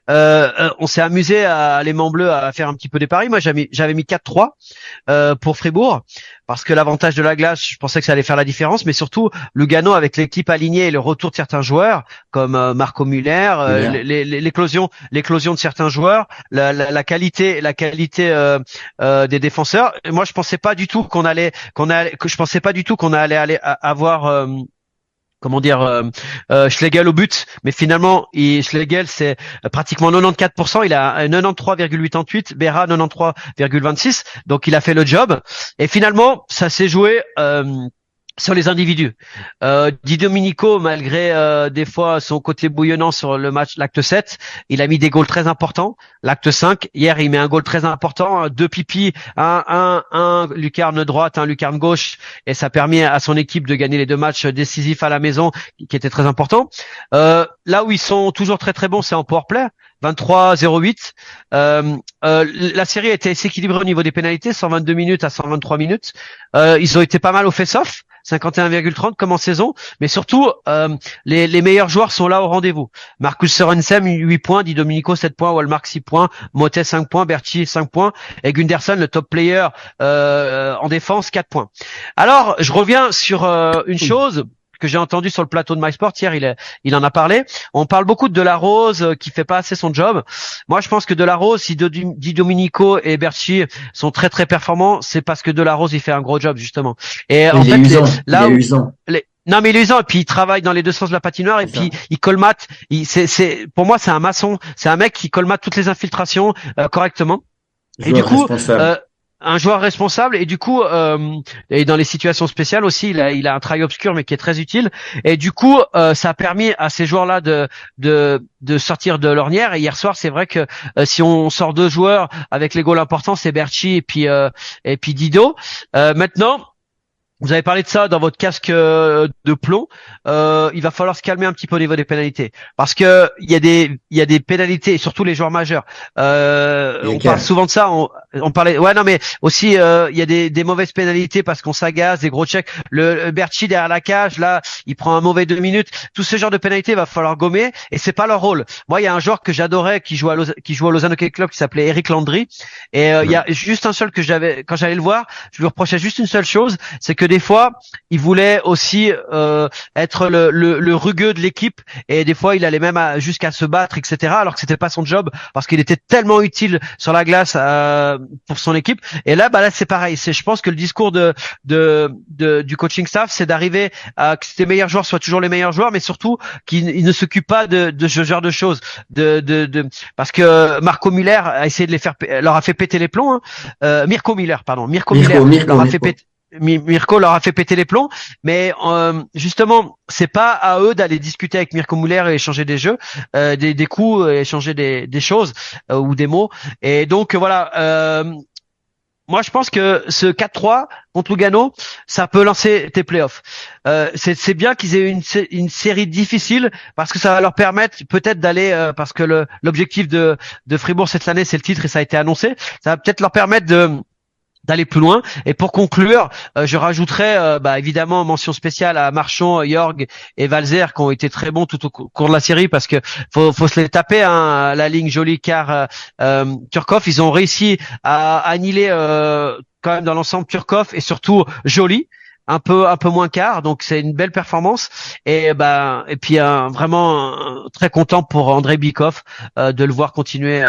Speaker 4: on s'est amusé à les Mans Bleus à faire un petit peu des paris. Moi, j'avais mis 4-3 pour Fribourg. Parce que l'avantage de la glace, je pensais que ça allait faire la différence, mais surtout Lugano avec l'équipe alignée et le retour de certains joueurs comme Marco Müller, l'éclosion de certains joueurs, la qualité des défenseurs. Et moi, je pensais pas du tout qu'on allait avoir Schlegel au but, mais finalement Schlegel c'est pratiquement 94%, il a 93,88, Berra 93,26, donc il a fait le job et finalement ça s'est joué sur les individus. Di Domenico, malgré des fois son côté bouillonnant sur le match, l'acte 7, il a mis des goals très importants. L'acte 5, hier, il met un goal très important, 2 pipis, un lucarne droite, un lucarne gauche, et ça permet à son équipe de gagner les 2 matchs décisifs à la maison, qui étaient très importants. Là où ils sont toujours très bons, c'est en powerplay. 23-08. La série a été assez équilibrée au niveau des pénalités, 122 minutes à 123 minutes. Ils ont été pas mal au face-off. 51,30 comme en saison, mais surtout les meilleurs joueurs sont là au rendez-vous. Marcus Sorensen 8 points, Di Domenico 7 points, Wallmark 6 points, Motet 5 points, Berti 5 points et Gunderson le top player en défense 4 points. Alors, je reviens sur une chose que j'ai entendu sur le plateau de MySport hier, il en a parlé. On parle beaucoup de Delarose qui fait pas assez son job. Moi, je pense que Delarose, si Di Domenico et Berti sont très très performants, c'est parce que Delarose il fait un gros job justement. Et en fait, là où non mais il est usant et puis il travaille dans les deux sens de la patinoire et puis il colmate. Pour moi c'est un maçon, c'est un mec qui colmate toutes les infiltrations correctement. Et du coup, un joueur responsable et du coup et dans les situations spéciales aussi il a un travail obscur mais qui est très utile et du coup ça a permis à ces joueurs-là de sortir de l'ornière et hier soir c'est vrai que si on sort 2 joueurs avec les goals importants c'est Berchi et puis Dido maintenant. Vous avez parlé de ça dans votre casque de plomb. Il va falloir se calmer un petit peu au niveau des pénalités, parce que il y a des pénalités, et surtout les joueurs majeurs. On parle souvent de ça. On parlait. Ouais, non, mais aussi il y a des mauvaises pénalités parce qu'on s'agace, des gros checks. Le Berchi derrière la cage, là, il prend un mauvais 2 minutes. Tout ce genre de pénalités, va falloir gommer, et c'est pas leur rôle. Moi, il y a un joueur que j'adorais qui joue au Lausanne Hockey Club qui s'appelait Eric Landry, et il y a juste un seul que quand j'allais le voir, je lui reprochais juste une seule chose, c'est que des fois, il voulait aussi être le rugueux de l'équipe et des fois, il allait même jusqu'à se battre, etc. Alors que c'était pas son job parce qu'il était tellement utile sur la glace pour son équipe. Et là, là, c'est pareil. Je pense que le discours du coaching staff, c'est d'arriver à que ces meilleurs joueurs soient toujours les meilleurs joueurs, mais surtout qu'ils ne s'occupent pas de ce genre de choses. Parce que Marco Müller a essayé de leur a fait péter les plombs. Mirko Müller leur a fait péter. Mirko leur a fait péter les plombs, mais justement, c'est pas à eux d'aller discuter avec Mirko Müller et échanger des jeux, des coups, échanger des choses ou des mots. Et donc voilà. Moi, je pense que ce 4-3 contre Lugano, ça peut lancer tes playoffs. C'est bien qu'ils aient une série difficile parce que ça va leur permettre peut-être d'aller, parce que l'objectif de Fribourg cette année, c'est le titre et ça a été annoncé. Ça va peut-être leur permettre d'aller plus loin. Et pour conclure, je rajouterais évidemment mention spéciale à Marchand, Jorg et Valzer qui ont été très bons tout au cours de la série parce que faut se les taper la ligne jolie car Turkov, ils ont réussi à annihiler quand même dans l'ensemble Turkov et surtout Joly un peu moins quart, donc c'est une belle performance et puis vraiment très content pour Andrei Bikov de le voir continuer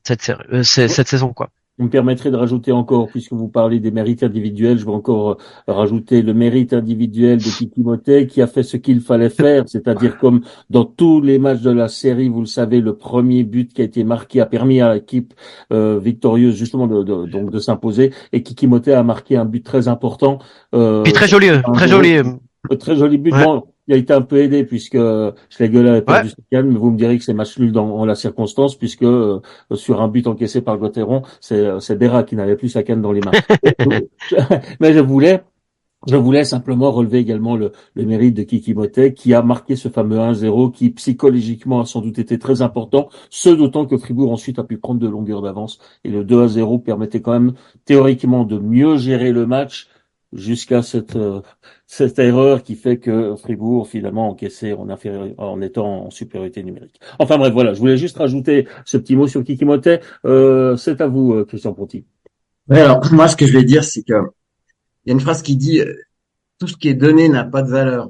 Speaker 4: cette saison quoi.
Speaker 3: Vous me permettrez de rajouter encore, puisque vous parlez des mérites individuels, je vais encore rajouter le mérite individuel de Kiki Motet qui a fait ce qu'il fallait faire, c'est-à-dire comme dans tous les matchs de la série, vous le savez, le premier but qui a été marqué a permis à l'équipe victorieuse justement de s'imposer, et Kiki Motet a marqué un but très important.
Speaker 4: Puis très joli.
Speaker 3: Très joli but. Ouais. Bon, il a été un peu aidé puisque Schlegel avait perdu ce calme, mais vous me direz que c'est match nul dans la circonstance puisque sur un but encaissé par Gauthieron, c'est Berra qui n'avait plus sa canne dans les mains. Mais je voulais simplement relever également le mérite de Kiki Motet qui a marqué ce fameux 1-0 qui psychologiquement a sans doute été très important, ce d'autant que Fribourg ensuite a pu prendre de longueur d'avance et le 2-0 permettait quand même théoriquement de mieux gérer le match jusqu'à cette erreur qui fait que Fribourg finalement encaissé en étant en supériorité numérique. Enfin bref, voilà, je voulais juste rajouter ce petit mot sur Kiki Motet. C'est à vous, Christian Ponty.
Speaker 5: Ouais, alors moi ce que je vais dire, c'est que il y a une phrase qui dit tout ce qui est donné n'a pas de valeur.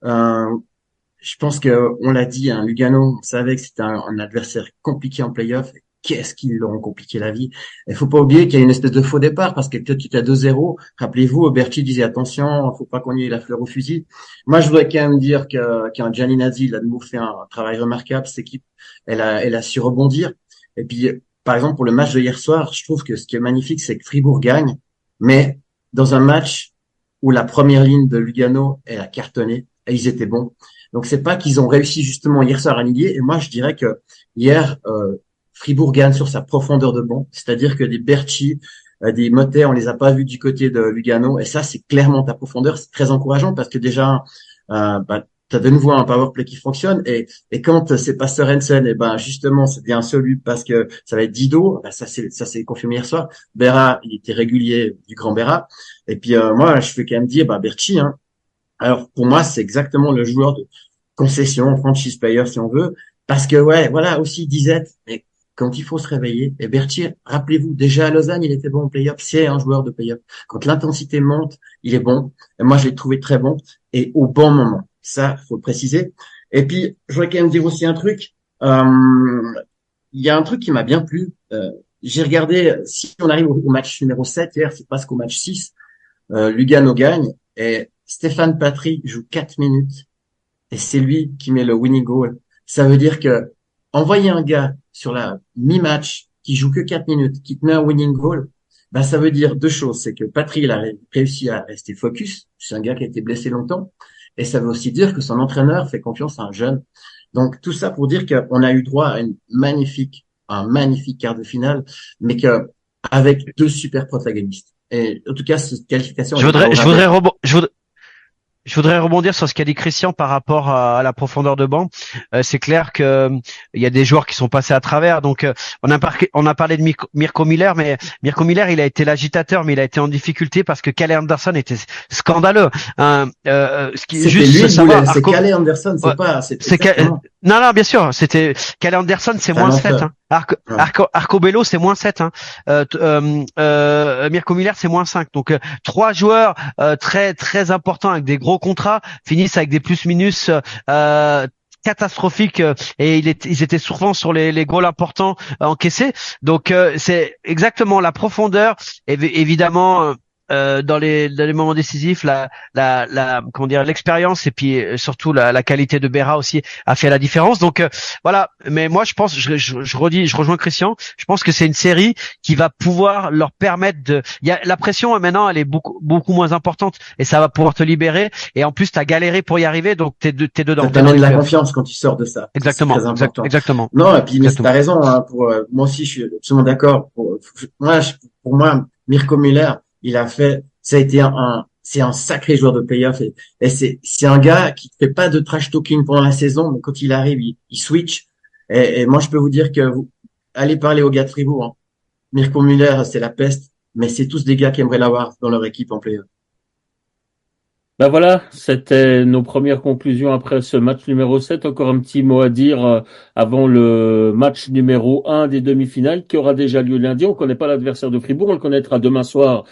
Speaker 5: Je pense que on l'a dit, Lugano, on savait que c'était un adversaire compliqué en play-off. Qu'est-ce qu'ils leur ont compliqué la vie. Il faut pas oublier qu'il y a une espèce de faux départ parce que peut-être qu'il était à 2-0. Rappelez-vous, Berti disait attention, faut pas qu'on y ait la fleur au fusil. Moi, je voudrais quand même dire qu'un Gianni Nazzi, il a de nouveau fait un travail remarquable. Cette équipe, elle a su rebondir. Et puis, par exemple, pour le match de hier soir, je trouve que ce qui est magnifique, c'est que Fribourg gagne, mais dans un match où la première ligne de Lugano, elle a cartonné et ils étaient bons. Donc, c'est pas qu'ils ont réussi justement hier soir à nier. Et moi, je dirais que hier, Fribourg gagne sur sa profondeur de banc, c'est-à-dire que des Berchi, des Motet, on les a pas vus du côté de Lugano, et ça c'est clairement ta profondeur, c'est très encourageant parce que déjà, t'as de nouveau un power play qui fonctionne et quand c'est pas Sorensen, et ben justement c'est bien insoluble parce que ça va être Dido. Ben, ça c'est confirmé hier soir. Berra, il était régulier du grand Berra. Et puis moi je fais quand même dire Berchi. Hein. Alors pour moi c'est exactement le joueur de concession, franchise player si on veut, parce que ouais voilà aussi disait mais quand il faut se réveiller, et Berchi, rappelez-vous, déjà à Lausanne, il était bon en play-off, c'est un joueur de play-off. Quand l'intensité monte, il est bon. Et moi, je l'ai trouvé très bon et au bon moment. Ça, faut le préciser. Et puis, je voudrais quand même dire aussi un truc. Il y a un truc qui m'a bien plu. J'ai regardé, si on arrive au match numéro 7, hier, c'est presque au match 6, Lugano gagne et Stéphane Patry joue 4 minutes et c'est lui qui met le winning goal. Ça veut dire que envoyer un gars sur la mi-match qui joue que 4 minutes, qui te met un winning goal, ben ça veut dire deux choses. C'est que Patry, il a réussi à rester focus. C'est un gars qui a été blessé longtemps. Et ça veut aussi dire que son entraîneur fait confiance à un jeune. Donc, tout ça pour dire qu'on a eu droit à un magnifique quart de finale, mais que avec deux super protagonistes. Et en tout cas, cette qualification.
Speaker 4: Je voudrais rebondir sur ce qu'a dit Christian par rapport à la profondeur de banc. C'est clair que il y a des joueurs qui sont passés à travers. Donc on a parlé de Mirko Miller, mais Mirko Miller, il a été l'agitateur, mais il a été en difficulté parce que Calle Anderson était scandaleux. Ce qui
Speaker 5: c'était
Speaker 4: juste
Speaker 5: lui,
Speaker 4: savoir,
Speaker 5: c'est Calle Anderson, c'est pas.
Speaker 4: Non, bien sûr, c'était Calle Anderson, c'est moins 7. Hein. Arcobello, c'est moins 7. Hein. Mirko Miller, c'est moins 5. Donc trois joueurs très très importants avec des gros contrats finissent avec des plus-minus catastrophiques et ils étaient souvent sur les goals importants encaissés. Donc c'est exactement la profondeur et évidemment dans les moments décisifs comment dire l'expérience et puis surtout la qualité de Berra aussi a fait la différence. Donc voilà, mais moi je pense je rejoins Christian, je pense que c'est une série qui va pouvoir leur permettre la pression maintenant elle est beaucoup moins importante et ça va pouvoir te libérer et en plus tu as galéré pour y arriver donc t'es dedans.
Speaker 5: Ça te donne de la confiance quand tu sors de ça.
Speaker 4: Exactement.
Speaker 5: Non, et puis mais t'as raison hein, moi aussi je suis absolument d'accord pour moi Mirko Müller c'est un sacré joueur de playoff et c'est un gars qui fait pas de trash talking pendant la saison, mais quand il arrive, il switch. Et moi, je peux vous dire que allez parler aux gars de Fribourg. Hein. Mirko Müller, c'est la peste, mais c'est tous des gars qui aimeraient l'avoir dans leur équipe en playoff.
Speaker 3: Ben voilà, c'était nos premières conclusions après ce match numéro 7. Encore un petit mot à dire avant le match numéro 1 des demi-finales qui aura déjà lieu lundi. On connaît pas l'adversaire de Fribourg, on le connaîtra demain soir,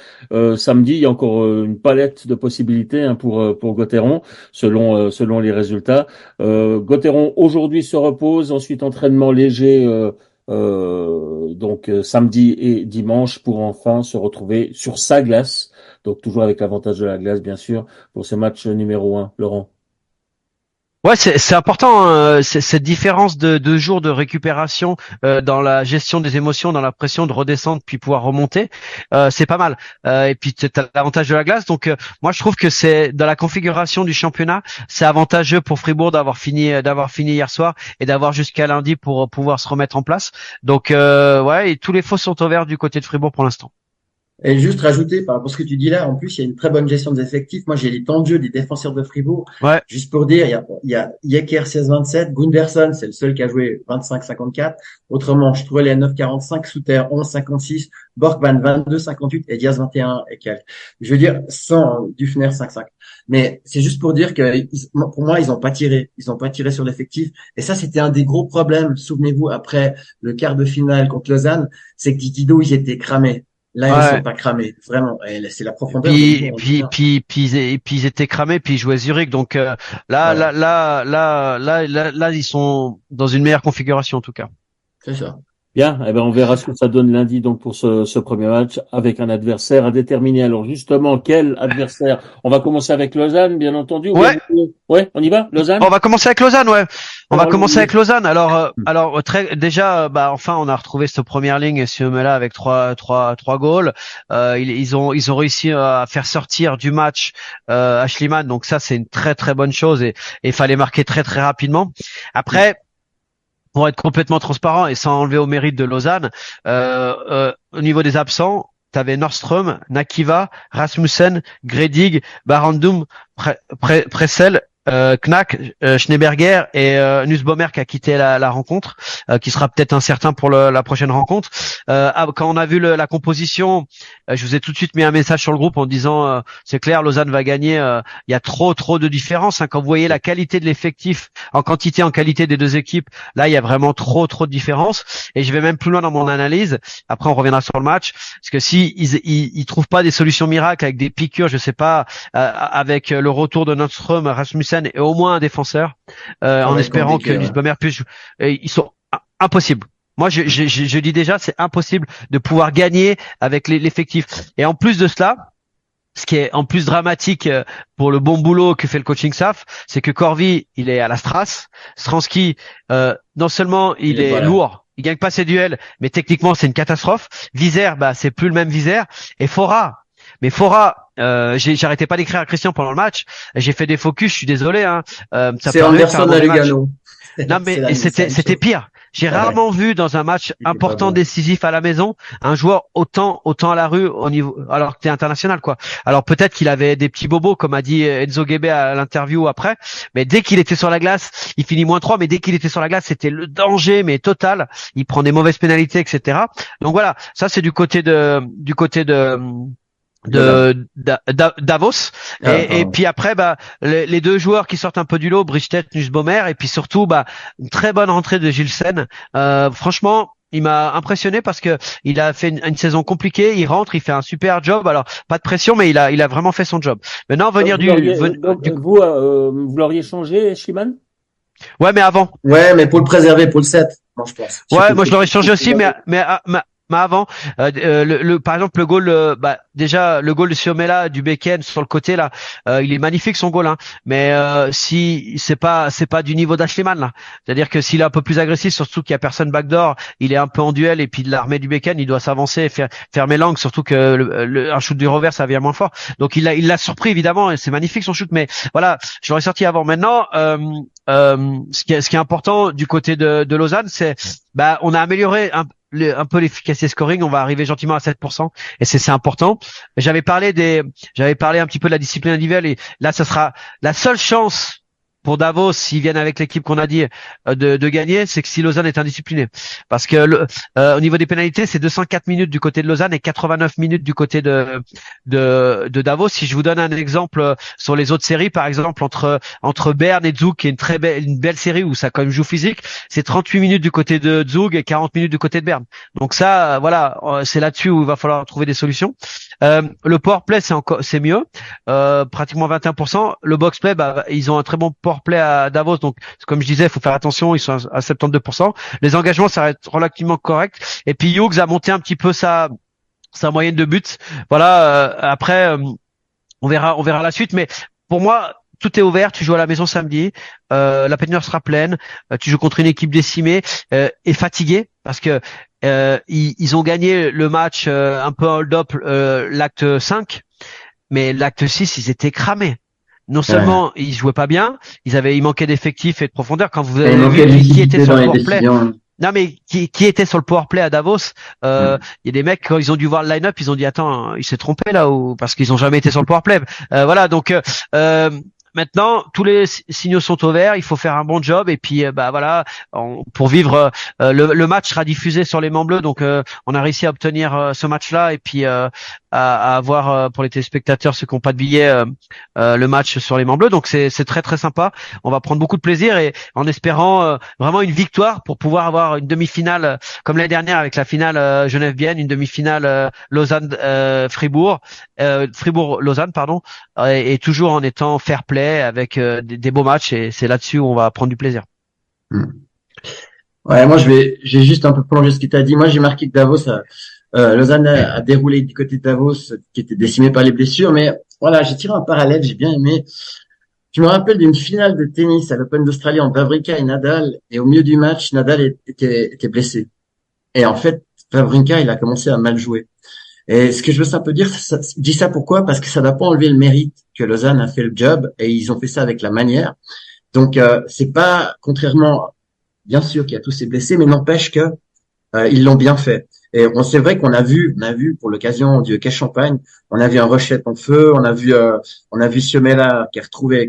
Speaker 3: samedi. Il y a encore une palette de possibilités hein, pour Gotteron selon les résultats. Gotteron aujourd'hui se repose, ensuite entraînement léger donc samedi et dimanche pour enfin se retrouver sur sa glace. Donc toujours avec l'avantage de la glace, bien sûr, pour ce match numéro 1. Laurent.
Speaker 4: Ouais, c'est important cette différence de jours de récupération dans la gestion des émotions, dans la pression de redescendre puis pouvoir remonter, c'est pas mal. Et puis t'as l'avantage de la glace. Donc moi je trouve que c'est dans la configuration du championnat, c'est avantageux pour Fribourg d'avoir fini hier soir et d'avoir jusqu'à lundi pour pouvoir se remettre en place. Donc ouais, et tous les feux sont au vert du côté de Fribourg pour l'instant.
Speaker 5: Et juste rajouter par rapport à ce que tu dis là, en plus, il y a une très bonne gestion des effectifs. Moi, j'ai les temps de jeu des défenseurs de Fribourg.
Speaker 4: Ouais.
Speaker 5: Juste pour dire, il y a Yecker 16-27, Gunderson, c'est le seul qui a joué 25-54. Autrement, je trouvais les 9-45, Souter 11-56, Borkman 22-58 et Diaz 21 et quelques. Je veux dire, sans Dufner 5-5. Mais c'est juste pour dire que pour moi, ils ont pas tiré sur l'effectif. Et ça, c'était un des gros problèmes. Souvenez-vous, après le quart de finale contre Lausanne, c'est que Dido, ils étaient cramés. Là, ils sont pas cramés, vraiment. Et c'est la profondeur.
Speaker 4: Puis ils étaient cramés, puis ils jouaient Zurich. Donc là, ils sont dans une meilleure configuration en tout cas.
Speaker 5: C'est ça.
Speaker 3: Bien, eh ben on verra ce que ça donne lundi donc pour ce premier match avec un adversaire à déterminer. Alors justement, quel adversaire? On va commencer avec Lausanne, bien entendu.
Speaker 4: Ouais,
Speaker 3: on y va, Lausanne.
Speaker 4: On va commencer avec Lausanne, ouais. On va commencer avec Lausanne. Alors déjà, enfin, on a retrouvé cette première ligne, ce là avec trois goals. Ils ont réussi à faire sortir du match Ashliman, donc ça c'est une très très bonne chose et fallait marquer très très rapidement. Après. Pour être complètement transparent et sans enlever au mérite de Lausanne, au niveau des absents, t'avais Nordström, Nakiva, Rasmussen, Gredig, Barandum, Pressel, Knack, Schneeberger et Nussbaumer qui a quitté la rencontre, qui sera peut-être incertain pour la prochaine rencontre. Quand on a vu la composition, je vous ai tout de suite mis un message sur le groupe en disant c'est clair, Lausanne va gagner. Il y a trop de différence. Quand vous voyez la qualité de l'effectif en quantité, en qualité des deux équipes, là il y a vraiment trop de différence. Et je vais même plus loin dans mon analyse. Après on reviendra sur le match, parce que si ils trouvent pas des solutions miracles avec des piqûres, je sais pas, avec le retour de Nordström, Rasmussen et au moins un défenseur, en espérant que Nussbaumer puisse jouer, ils sont impossibles. Moi, je dis déjà, c'est impossible de pouvoir gagner avec l'effectif. Et en plus de cela, ce qui est en plus dramatique pour le bon boulot que fait le coaching staff, c'est que Corvi, il est à la Strasse. Stransky, non seulement il est lourd, il gagne pas ses duels, mais techniquement c'est une catastrophe. Visser, c'est plus le même Visser. Et Fora, j'arrêtais pas d'écrire à Christian pendant le match. J'ai fait des focus, je suis désolé.
Speaker 5: C'est Anderson à Lugano.
Speaker 4: Non mais c'était pire. J'ai rarement vu dans un match important, décisif à la maison, un joueur autant à la rue au niveau, alors que t'es international, quoi. Alors peut-être qu'il avait des petits bobos, comme a dit Enzo Guebe à l'interview après, mais dès qu'il était sur la glace, il finit -3, mais dès qu'il était sur la glace, c'était le danger, mais total. Il prend des mauvaises pénalités, etc. Donc voilà, ça c'est du côté de Davos et puis après les deux joueurs qui sortent un peu du lot, Brichtet, Nussbaumer, et puis surtout une très bonne rentrée de Gilsen. Franchement, il m'a impressionné parce que il a fait une saison compliquée, il rentre, il fait un super job. Alors pas de pression, mais il a vraiment fait son job. Maintenant
Speaker 3: vous l'auriez changé, Schliemann?
Speaker 4: Ouais, mais avant.
Speaker 5: Ouais, mais pour le préserver pour le 7, je pense.
Speaker 4: Ouais, moi je l'aurais changé aussi, mais avant, par exemple le goal, déjà le goal de Siomela du Beken sur le côté là, il est magnifique son goal, hein. Mais si c'est pas du niveau d'Ashleman là, c'est-à-dire que s'il est un peu plus agressif, surtout qu'il y a personne backdoor, il est un peu en duel et puis de l'armée du Beken, il doit s'avancer et faire mes langues, surtout que un shoot du revers ça vient moins fort. Donc il l'a surpris évidemment, et c'est magnifique son shoot, mais voilà, je l'aurais sorti avant. Maintenant, ce qui est important du côté de Lausanne, c'est on a amélioré un peu l'efficacité scoring, on va arriver gentiment à 7%, et c'est important. J'avais parlé un petit peu de la discipline individuelle, et là ça sera la seule chance pour Davos, s'ils viennent avec l'équipe qu'on a dit de gagner, c'est que si Lausanne est indiscipliné, parce que au niveau des pénalités, c'est 204 minutes du côté de Lausanne et 89 minutes du côté de Davos. Si je vous donne un exemple sur les autres séries, par exemple entre Bern et Zug, qui est une belle série où ça quand même joue physique, c'est 38 minutes du côté de Zug et 40 minutes du côté de Bern. Donc ça, voilà, c'est là-dessus où il va falloir trouver des solutions. Le powerplay c'est mieux, pratiquement 21%. Le boxplay, ils ont un très bon powerplay à Davos, donc comme je disais, il faut faire attention, ils sont à 72%. Les engagements, ça reste relativement correct. Et puis Hughes a monté un petit peu sa moyenne de buts. Voilà. Après, on verra la suite, mais pour moi, tout est ouvert. Tu joues à la maison samedi, la patinoire sera pleine. Tu joues contre une équipe décimée et fatiguée, parce que ils ont gagné le match un peu hold-up l'acte 5, mais l'acte 6, ils étaient cramés. Non seulement ils jouaient pas bien, il manquait d'effectifs et de profondeur. Quand vous avez vu qui était sur le powerplay, non mais qui était sur le powerplay à Davos, il y a des mecs, quand ils ont dû voir le line-up, ils ont dit attends, il s'est trompé là, ou parce qu'ils ont jamais été sur le powerplay. Voilà, donc maintenant, tous les signaux sont au vert. Il faut faire un bon job, et puis voilà, pour vivre, le match sera diffusé sur les Mans Bleus, donc on a réussi à obtenir ce match-là, et puis à avoir pour les téléspectateurs, ceux qui n'ont pas de billets, le match sur les Mans Bleus. Donc c'est très très sympa. On va prendre beaucoup de plaisir, et en espérant vraiment une victoire pour pouvoir avoir une demi-finale comme l'année dernière avec la finale Genève-Bienne, une demi-finale Lausanne-Fribourg, Fribourg-Lausanne pardon, et toujours en étant fair play avec des beaux matchs, et c'est là-dessus où on va prendre du plaisir.
Speaker 5: Ouais, moi j'ai juste un peu prolongé ce que tu as dit. Moi j'ai marqué que Davos Lausanne a déroulé du côté de Davos, qui était décimé par les blessures, mais voilà, j'ai tiré un parallèle, j'ai bien aimé. Je me rappelle d'une finale de tennis à l'Open d'Australie entre Wawrinka et Nadal, et au milieu du match, Nadal était blessé. Et en fait, Wawrinka, il a commencé à mal jouer. Et ce que je veux un peu dire, je dis ça pourquoi? Parce que ça n'a pas enlevé le mérite que Lausanne a fait le job, et ils ont fait ça avec la manière. Donc c'est pas, contrairement, bien sûr qu'il y a tous ces blessés, mais n'empêche que ils l'ont bien fait. Et c'est vrai qu'on a vu pour l'occasion du Cache Champagne, on a vu un Rochette en feu, on a vu Siomela qui a retrouvé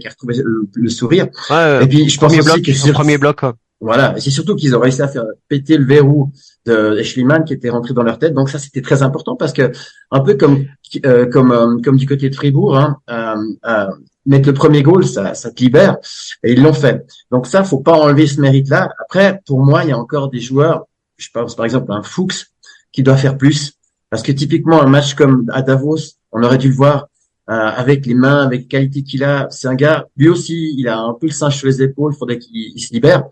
Speaker 5: le sourire.
Speaker 4: Ouais,
Speaker 5: Et puis je pense aussi que
Speaker 4: premier bloc.
Speaker 5: voilà, et c'est surtout qu'ils ont réussi à faire péter le verrou de Schliemann qui était rentré dans leur tête. Donc ça, c'était très important parce que un peu comme du côté de Fribourg, hein, mettre le premier goal, ça te libère, et ils l'ont fait. Donc ça, faut pas enlever ce mérite-là. Après, pour moi, il y a encore des joueurs. Je pense par exemple à un Fuchs qui doit faire plus, parce que typiquement un match comme à Davos, on aurait dû le voir avec les mains, avec la qualité qu'il a. C'est un gars, lui aussi, il a un peu le singe sur les épaules. Il faudrait qu'il se libère.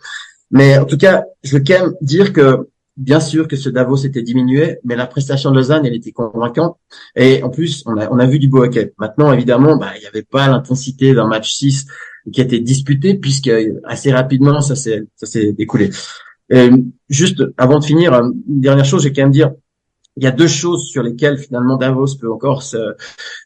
Speaker 5: Mais en tout cas, je veux quand même dire que, bien sûr que ce Davos était diminué, mais la prestation de Lausanne, elle était convaincante. Et en plus, on a vu du beau hockey. Maintenant, évidemment, il n'y avait pas l'intensité d'un match 6 qui a été disputé, puisque assez rapidement, ça s'est découlé. Et juste avant de finir, une dernière chose, j'ai quand même dire, il y a deux choses sur lesquelles finalement Davos peut encore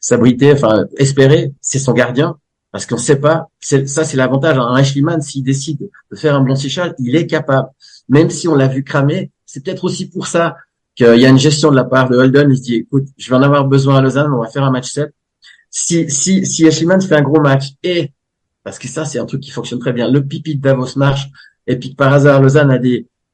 Speaker 5: s'abriter, enfin espérer, c'est son gardien. Parce qu'on ne sait pas, c'est l'avantage. Un Schliemann, s'il décide de faire un blanchissage, il est capable. Même si on l'a vu cramer, c'est peut-être aussi pour ça qu'il y a une gestion de la part de Holden. Il se dit, écoute, je vais en avoir besoin à Lausanne, on va faire un match 7. Si Schliemann fait un gros match, et, parce que ça, c'est un truc qui fonctionne très bien, le pipi de Davos marche, et puis que par hasard, Lausanne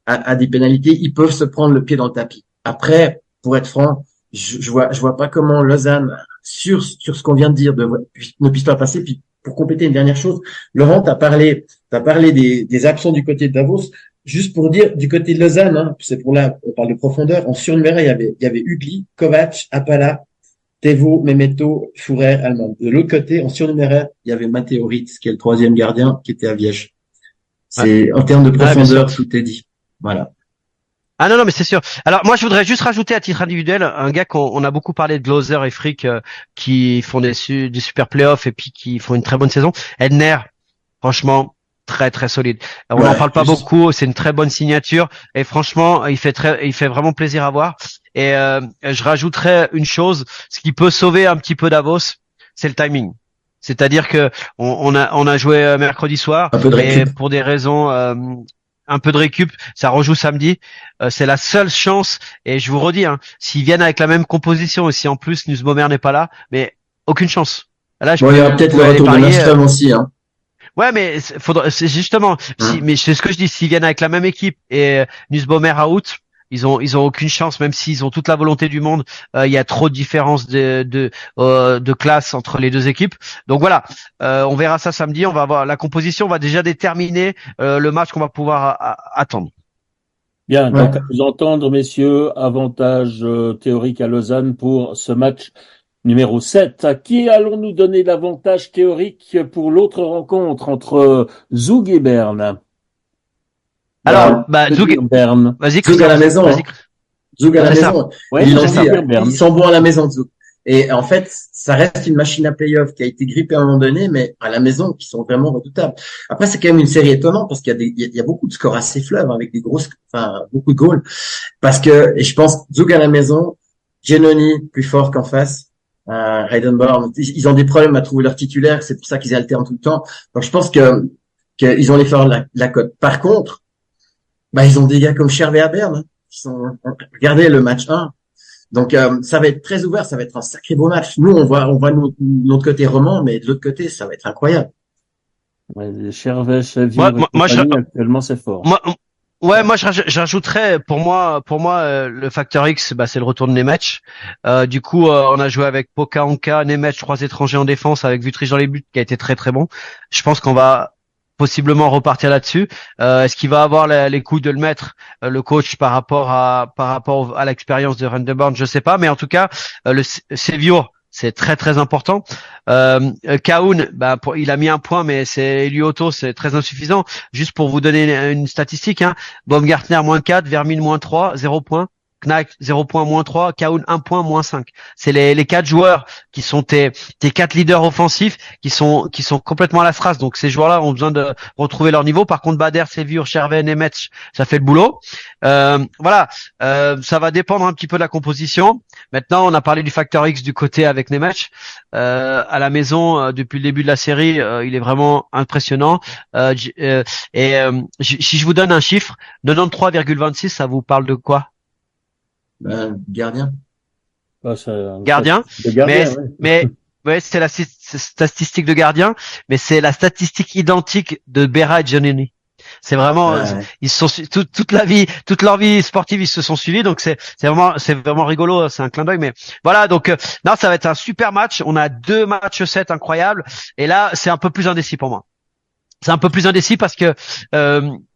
Speaker 5: a des pénalités, ils peuvent se prendre le pied dans le tapis. Après, pour être franc, je vois pas comment Lausanne, sur ce qu'on vient de dire, ne puisse pas passer. Puis, pour compléter une dernière chose, Laurent, t'as parlé des absents du côté de Davos. Juste pour dire, du côté de Lausanne, hein, c'est pour là, on parle de profondeur, en surnuméraire, il y avait Ugly, Kovac, Apala, Tevo, Memeto, Fourer, Allemand. De l'autre côté, en surnuméraire, il y avait Matteo Ritz, qui est le troisième gardien, qui était à Viège. C'est, en termes de profondeur, tout est dit. Voilà.
Speaker 4: Ah non, mais c'est sûr. Alors moi, je voudrais juste rajouter à titre individuel un gars qu'on a beaucoup parlé de Glauser et Frick qui font des super playoffs et puis qui font une très bonne saison. Edner, franchement, très très solide. On n'en parle pas beaucoup, c'est une très bonne signature et franchement, il fait vraiment plaisir à voir. Et je rajouterais une chose, ce qui peut sauver un petit peu Davos, c'est le timing. C'est-à-dire que on a joué mercredi soir et pour des raisons un peu de récup, ça rejoue samedi. C'est la seule chance. Et je vous redis, hein, s'ils viennent avec la même composition et si en plus Nussbaumer n'est pas là, mais aucune chance. Là,
Speaker 5: il y aura peut-être le retour de Nashtam aussi. Hein.
Speaker 4: Ouais, mais c'est justement. Mais c'est ce que je dis. S'ils viennent avec la même équipe et Nussbaumer out, ils ont aucune chance, même s'ils ont toute la volonté du monde. Il y a trop de différences de classe entre les deux équipes. Donc voilà, on verra ça samedi. On va voir la composition, va déjà déterminer le match qu'on va pouvoir attendre.
Speaker 3: Bien, donc à vous entendre, messieurs, avantage théorique à Lausanne pour ce match numéro 7. À qui allons-nous donner l'avantage théorique pour l'autre rencontre entre Zug et Berne?
Speaker 4: Alors, Zug,
Speaker 5: vas-y, Zug à la maison. Zug à la maison. Ouais, ils sont bons à la maison, Zug. Et en fait, ça reste une machine à play-off qui a été grippée à un moment donné, mais à la maison, qui sont vraiment redoutables. Après, c'est quand même une série étonnante parce qu'il y a beaucoup de scores assez fleuves avec beaucoup de goals. Parce que, et je pense, Zug à la maison, Giannoni plus fort qu'en face. Heidenborn, ils ont des problèmes à trouver leur titulaire, c'est pour ça qu'ils alternent tout le temps. Donc je pense qu'ils ont les forts la cote. Par contre, ils ont des gars comme Chervé à Berne, regardez le match 1. Donc ça va être très ouvert, ça va être un sacré beau match. Nous on voit notre côté roman, mais de l'autre côté ça va être incroyable.
Speaker 3: Ouais, Chervé, actuellement c'est fort.
Speaker 4: Moi j'ajouterais pour moi le facteur X, c'est le retour de Nemec. Du coup on a joué avec Pokaonka, Nemec, 3 étrangers en défense avec Vutric dans les buts qui a été très très bon. Je pense qu'on va possiblement repartir là-dessus. Est-ce qu'il va avoir les coups de le mettre le coach par rapport à l'expérience de Rendeborn, je sais pas, mais en tout cas le Sévior, c'est très très important. Kaoun, il a mis un point, mais c'est Eliotto, c'est très insuffisant. Juste pour vous donner une statistique, hein, Baumgartner -4, Vermin -3, 0 points. Knack 0 points -3, Kaoun 1 point -5. C'est les 4 joueurs qui sont tes 4 leaders offensifs qui sont complètement à la strasse. Donc ces joueurs-là ont besoin de retrouver leur niveau. Par contre, Bader, Sévure, Cherven et Metz, ça fait le boulot. Voilà, ça va dépendre un petit peu de la composition. Maintenant, on a parlé du facteur X du côté avec Nemec. À la maison, depuis le début de la série, il est vraiment impressionnant. Si je vous donne un chiffre, 93,26, ça vous parle de quoi?
Speaker 5: Gardien.
Speaker 4: Gardien.
Speaker 3: Gardien,
Speaker 4: mais ouais, c'est la statistique de gardien, mais c'est la statistique identique de Berra et Giannini. C'est vraiment, ils sont toute leur vie sportive, ils se sont suivis, donc c'est vraiment rigolo, c'est un clin d'œil, mais voilà, donc non, ça va être un super match. On a 2 matchs 7 incroyables, et là, c'est un peu plus indécis pour moi. C'est un peu plus indécis parce que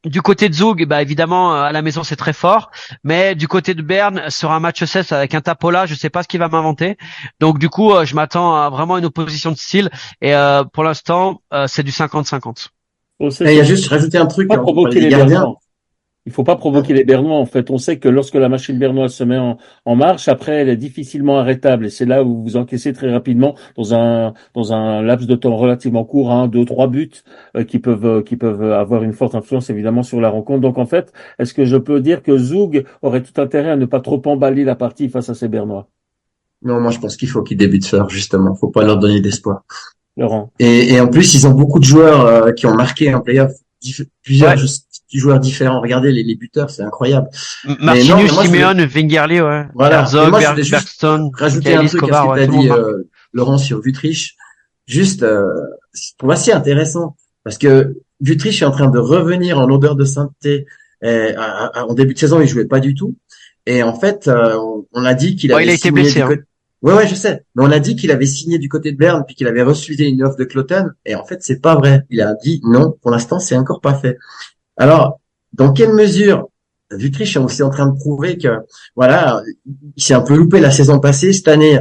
Speaker 4: du côté de Zug, bah évidemment à la maison c'est très fort, mais du côté de Berne sur un match 7 avec un Tapola, je sais pas ce qu'il va m'inventer. Donc du coup, je m'attends à vraiment une opposition de style, et pour l'instant c'est du 50-50.
Speaker 5: Et il y a juste rajouter un truc,
Speaker 3: pas provoquer les
Speaker 5: gardiens.
Speaker 3: Il faut pas provoquer les Bernois, en fait. On sait que lorsque la machine bernoise se met en marche, après, elle est difficilement arrêtable. Et c'est là où vous encaissez très rapidement, dans un laps de temps relativement court, 2, 3 buts, qui peuvent avoir une forte influence, évidemment, sur la rencontre. Donc, en fait, est-ce que je peux dire que Zug aurait tout intérêt à ne pas trop emballer la partie face à ces Bernois?
Speaker 5: Non, moi, je pense qu'il faut qu'ils débutent fort, justement. Faut pas leur donner d'espoir.
Speaker 3: Laurent.
Speaker 5: Et en plus, ils ont beaucoup de joueurs qui ont marqué en playoff, plusieurs joueurs différents. Regardez les buteurs, c'est incroyable.
Speaker 4: Marquinhos, Simeone, Vingerli, ouais.
Speaker 5: Voilà.
Speaker 4: Herzog,
Speaker 5: Bergstone, rajouter un truc à ce que t'as dit, Laurent, sur Wüttrich. Juste, je trouve assez intéressant parce que Wüttrich est en train de revenir en odeur de sainteté. En début de saison, il jouait pas du tout. Et en fait, on a dit qu'il avait
Speaker 4: il a été blessé.
Speaker 5: Ouais, je sais. Mais on a dit qu'il avait signé du côté de Berne puis qu'il avait refusé une offre de Cloton. Et en fait, c'est pas vrai. Il a dit non. Pour l'instant, c'est encore pas fait. Alors, dans quelle mesure Wüttrich est aussi en train de prouver que, voilà, il s'est un peu loupé la saison passée. Cette année,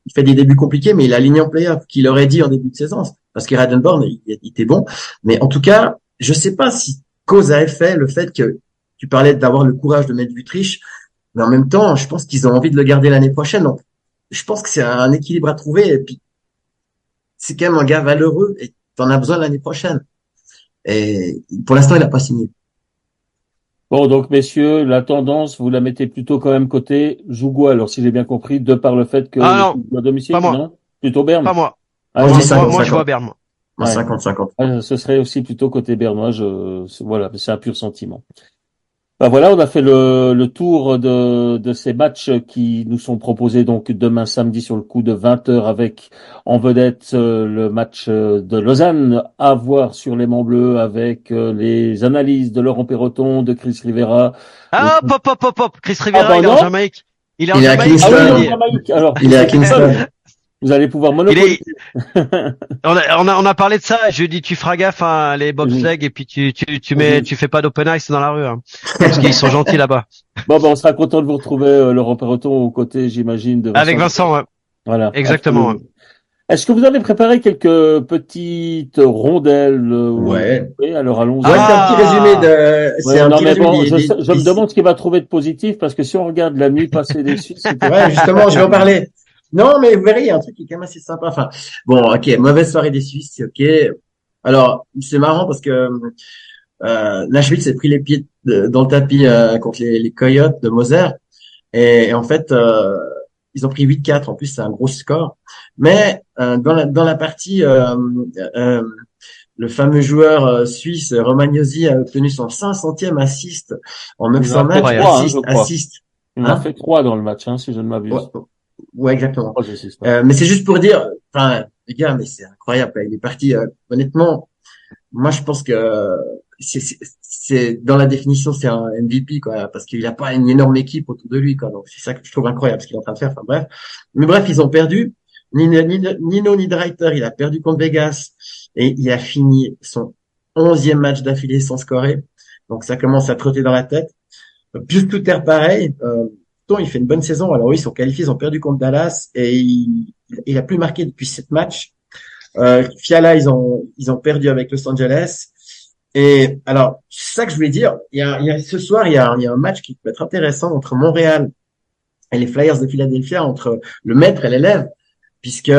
Speaker 5: il fait des débuts compliqués, mais il a aligné en play-off, qu'il aurait dit en début de saison. Parce que Radenborn, il était bon. Mais en tout cas, je sais pas si cause à effet le fait que tu parlais d'avoir le courage de mettre Wüttrich. Mais en même temps, je pense qu'ils ont envie de le garder l'année prochaine. Donc, je pense que c'est un équilibre à trouver. Et puis, c'est quand même un gars valeureux et t'en as besoin l'année prochaine. Et pour l'instant, il n'a pas signé.
Speaker 3: Bon, donc, messieurs, la tendance, vous la mettez plutôt quand même côté Jougois, alors si j'ai bien compris, de par le fait que
Speaker 4: à
Speaker 3: domicile,
Speaker 4: pas moi.
Speaker 3: Non plutôt Berne.
Speaker 4: Pas moi.
Speaker 5: Moi,
Speaker 4: je vois Berne.
Speaker 5: Moi, 50-50.
Speaker 3: Ce serait aussi plutôt côté bernois. Voilà, c'est un pur sentiment. Ben voilà, on a fait le tour de ces matchs qui nous sont proposés donc demain samedi sur le coup de 20h avec en vedette le match de Lausanne à voir sur l'aimant bleu avec les analyses de Laurent Perroton, de Chris Rivera.
Speaker 4: Pop. Chris Rivera, il est en Jamaïque.
Speaker 5: Il est à Kingston.
Speaker 3: Alors,
Speaker 5: il est à Kingston.
Speaker 3: Vous allez pouvoir monopoliser.
Speaker 4: On a parlé de ça. Je dis, tu feras gaffe, les bobsleigh, et puis tu fais pas d'open ice dans la rue, parce qu'ils sont gentils là-bas.
Speaker 3: Bon, on sera content de vous retrouver, Laurent Perroton, aux côtés, j'imagine, de Vincent.
Speaker 4: Avec Vincent, ouais.
Speaker 3: Voilà.
Speaker 4: Exactement. Ouais.
Speaker 3: Est-ce que vous avez préparé quelques petites rondelles?
Speaker 5: Ouais.
Speaker 3: Alors allons-y.
Speaker 5: C'est un petit résumé
Speaker 3: je me demande ce qu'il va trouver de positif, parce que si on regarde la nuit passée des Suisses,
Speaker 5: ouais, justement, je vais en parler. Non, mais vous verrez, il y a un truc qui est quand même assez sympa. Enfin, bon, ok, mauvaise soirée des Suisses, c'est ok. Alors, c'est marrant parce que Nashville s'est pris les pieds dans le tapis contre les Coyotes de Moser. Et en fait, ils ont pris 8-4. En plus, c'est un gros score. Mais dans la partie, le fameux joueur suisse Romagnosi a obtenu son 500e assist en 900 matchs. Assist.
Speaker 3: Il en a fait 3 dans le match, si je ne m'abuse.
Speaker 5: Ouais, exactement. Mais c'est juste pour dire, enfin, les gars, mais c'est incroyable. Il est parti. Honnêtement, moi, je pense que c'est dans la définition, c'est un MVP, quoi, parce qu'il n'a pas une énorme équipe autour de lui, quoi. Donc c'est ça que je trouve incroyable, ce qu'il est en train de faire. Enfin bref, ils ont perdu. Nino Niederreiter, il a perdu contre Vegas et il a fini son 11e match d'affilée sans scorer. Donc ça commence à trotter dans la tête. Pius-Tuter, pareil. Il fait une bonne saison. Alors oui, ils sont qualifiés, ils ont perdu contre Dallas et il a plus marqué depuis 7 matchs. Fiala, ils ont perdu avec Los Angeles. Et alors, c'est ça que je voulais dire. Ce soir, il y a un match qui peut être intéressant entre Montréal et les Flyers de Philadelphia, entre le maître et l'élève, puisque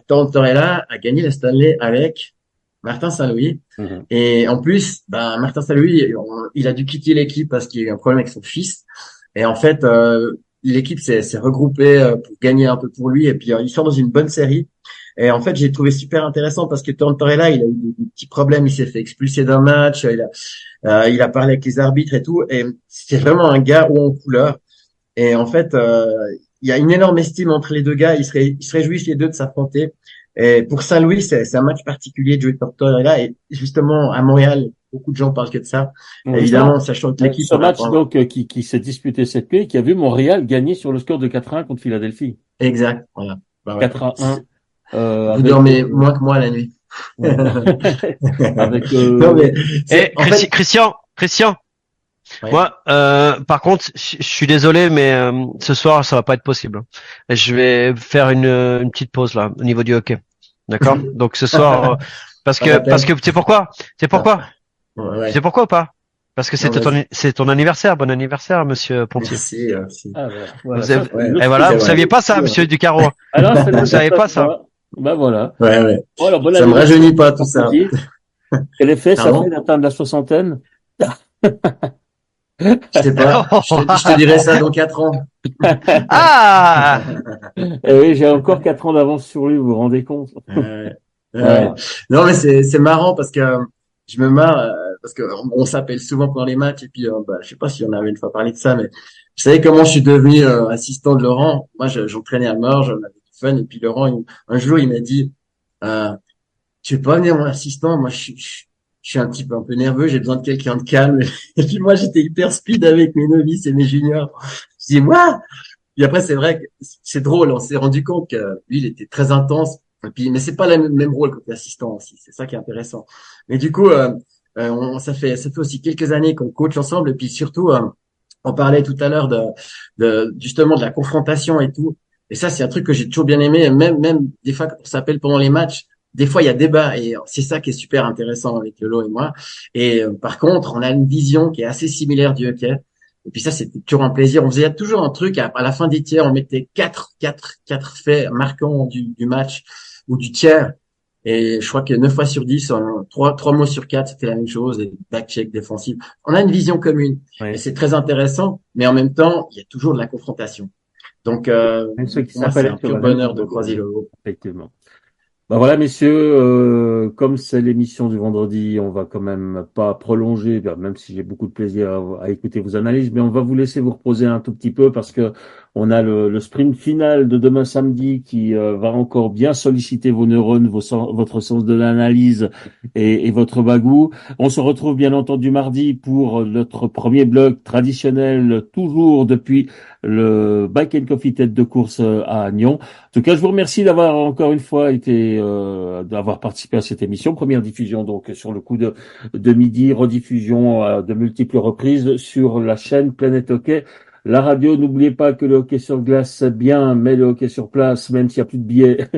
Speaker 5: Tortorella a gagné la Stanley avec Martin Saint-Louis. Mm-hmm. Et en plus, Martin Saint-Louis, il a dû quitter l'équipe parce qu'il y a eu un problème avec son fils. Et en fait, l'équipe s'est regroupée pour gagner un peu pour lui. Et puis, il sort dans une bonne série. Et en fait, j'ai trouvé super intéressant parce que Tortorella, il a eu des petits problèmes. Il s'est fait expulser d'un match. Il a parlé avec les arbitres et tout. Et c'est vraiment un gars haut en couleur. Et en fait, il y a une énorme estime entre les deux gars. Ils se réjouissent les deux de s'affronter. Et pour Saint-Louis, c'est un match particulier. Joey Porter est là. Et justement, à Montréal, beaucoup de gens parlent que de ça.
Speaker 3: Oui,
Speaker 5: Évidemment, sachant que l'équipe...
Speaker 3: ce match donc qui s'est disputé cette nuit, qui a vu Montréal gagner sur le score de 4-1 contre Philadelphie.
Speaker 5: Exact, voilà. Bah ouais.
Speaker 3: 4-1.
Speaker 5: Vous dormez moins que moi la nuit.
Speaker 3: Avec
Speaker 5: Non, mais
Speaker 4: Christian,
Speaker 5: Ouais.
Speaker 4: moi, par contre, je suis désolé, mais ce soir, ça va pas être possible. Je vais faire une petite pause là au niveau du hockey. D'accord? Donc ce soir, parce que c'est pourquoi?
Speaker 5: Ouais.
Speaker 4: C'est pourquoi ou pas? Parce que
Speaker 5: Non,
Speaker 4: c'est ton anniversaire. Bon anniversaire, monsieur Pontier.
Speaker 5: Merci.
Speaker 3: Ah, voilà,
Speaker 4: Et voilà, vous saviez pas ça, monsieur Ducaro.
Speaker 3: Alors,
Speaker 4: Vous savez pas ça.
Speaker 3: Ben voilà.
Speaker 5: Ouais.
Speaker 3: Oh, alors,
Speaker 5: Ça me rajeunit pas tout ça.
Speaker 3: Quel effet ça
Speaker 5: Pardon
Speaker 3: fait d'atteindre la soixantaine?
Speaker 5: Je sais pas. Je te dirai ça dans 4 ans.
Speaker 4: Ah!
Speaker 3: Eh oui, j'ai encore 4 ans d'avance sur lui, vous vous rendez compte?
Speaker 5: Ouais. Non, mais c'est marrant parce que je me marre parce que on s'appelle souvent pendant les matchs et puis je sais pas si on avait une fois parlé de ça, mais vous savez comment je suis devenu assistant de Laurent. Moi, j'entraînais à Morges, on avait du fun et puis Laurent, un jour, il m'a dit tu veux pas venir mon assistant? Moi, je suis un petit peu un peu nerveux, j'ai besoin de quelqu'un de calme. Et puis moi, j'étais hyper speed avec mes novices et mes juniors. Je dis moi. Et après, c'est vrai que c'est drôle. On s'est rendu compte que lui, il était très intense. Et puis, mais c'est pas le même rôle que l'assistant aussi. C'est ça qui est intéressant. Mais du coup, ça fait aussi quelques années qu'on coach ensemble. Et puis surtout, on parlait tout à l'heure justement de la confrontation et tout. Et ça, c'est un truc que j'ai toujours bien aimé. Même des fois, quand on s'appelle pendant les matchs, des fois, il y a débat. Et c'est ça qui est super intéressant avec Lolo et moi. Et par contre, on a une vision qui est assez similaire du hockey. Et puis ça, c'était toujours un plaisir. On faisait toujours un truc, à la fin des tiers, on mettait quatre faits marquants du match ou du tiers. Et je crois que 9 fois sur 10, 3 mots sur 4, c'était la même chose, et back-check défensif. On a une vision commune.
Speaker 3: Oui.
Speaker 5: Et c'est très intéressant, mais en même temps, il y a toujours de la confrontation. Donc, moi, c'est un pur bonheur de croiser Lolo.
Speaker 3: Effectivement. Ben voilà, messieurs, comme c'est l'émission du vendredi, on va quand même pas prolonger, même si j'ai beaucoup de plaisir à écouter vos analyses, mais on va vous laisser vous reposer un tout petit peu parce que on a le sprint final de demain samedi qui va encore bien solliciter vos neurones, votre sens de l'analyse et votre bagou. On se retrouve bien entendu mardi pour notre premier bloc traditionnel, toujours depuis le Bike and Coffee tête de course à Nyon. En tout cas, je vous remercie d'avoir encore une fois d'avoir participé à cette émission. Première diffusion donc sur le coup de midi, rediffusion de multiples reprises sur la chaîne Planète Hockey. La radio, n'oubliez pas que le hockey sur glace, c'est bien, mais le hockey sur place, même s'il n'y a plus de billets,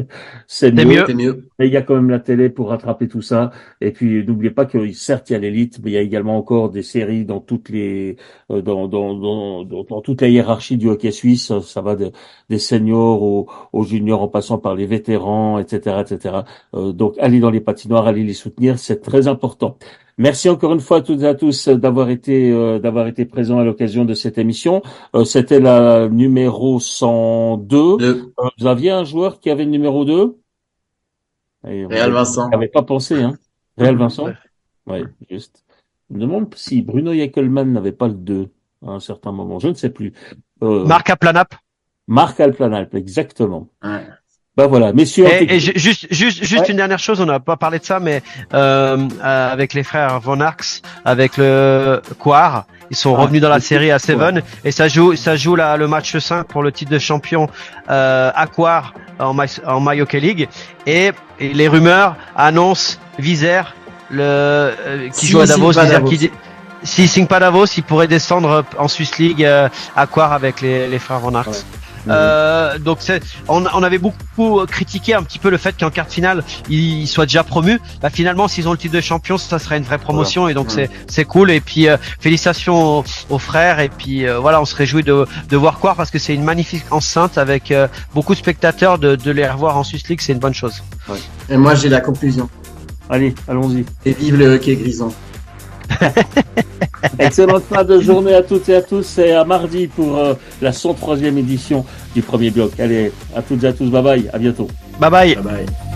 Speaker 3: c'est mieux. Mais il y a quand même la télé pour rattraper tout ça. Et puis, n'oubliez pas que, certes, il y a l'élite, mais il y a également encore des séries dans toutes les, dans toute la hiérarchie du hockey suisse. Ça va des seniors aux juniors en passant par les vétérans, etc., etc. Donc, allez dans les patinoires, allez les soutenir. C'est très important. Merci encore une fois à toutes et à tous d'avoir été présents à l'occasion de cette émission. C'était la numéro 102. Vous aviez un joueur qui avait le numéro 2?
Speaker 5: Réal Vincent.
Speaker 3: J'avais pas pensé, hein. Réal Vincent? Ouais, juste. Je me demande si Bruno Yeckelman n'avait pas le 2 à un certain moment. Je ne sais plus.
Speaker 4: Marc Alplanap.
Speaker 3: Marc Alplanap, exactement.
Speaker 5: Ouais.
Speaker 3: Ben voilà, messieurs.
Speaker 4: Et juste une dernière chose, on n'a pas parlé de ça, mais avec les frères Von Arx, avec le Coire, ils sont revenus dans la série à Seven, et ça joue le match 5 pour le titre de champion à Coire en My Hockey League, et les rumeurs annoncent Vizère, qui joue à Davos, s'il signe pas Davos, il pourrait descendre en Swiss League à Coire avec les frères Von Arx. Donc on avait beaucoup critiqué un petit peu le fait qu'en quart de finale ils soient déjà promus. Bah, finalement, s'ils ont le titre de champion, ça serait une vraie promotion, et donc c'est cool. Et puis félicitations aux frères, et puis voilà, on se réjouit de voir Coire parce que c'est une magnifique enceinte avec beaucoup de spectateurs, de les revoir en Swiss League, c'est une bonne chose.
Speaker 5: Ouais. Et moi j'ai la conclusion.
Speaker 3: Allez, allons-y.
Speaker 5: Et vive le hockey grison.
Speaker 3: Excellente fin de journée à toutes et à tous, et à mardi pour la 103e édition du premier bloc. Allez, à toutes et à tous, bye bye, à bientôt.
Speaker 4: Bye bye.
Speaker 5: Bye bye.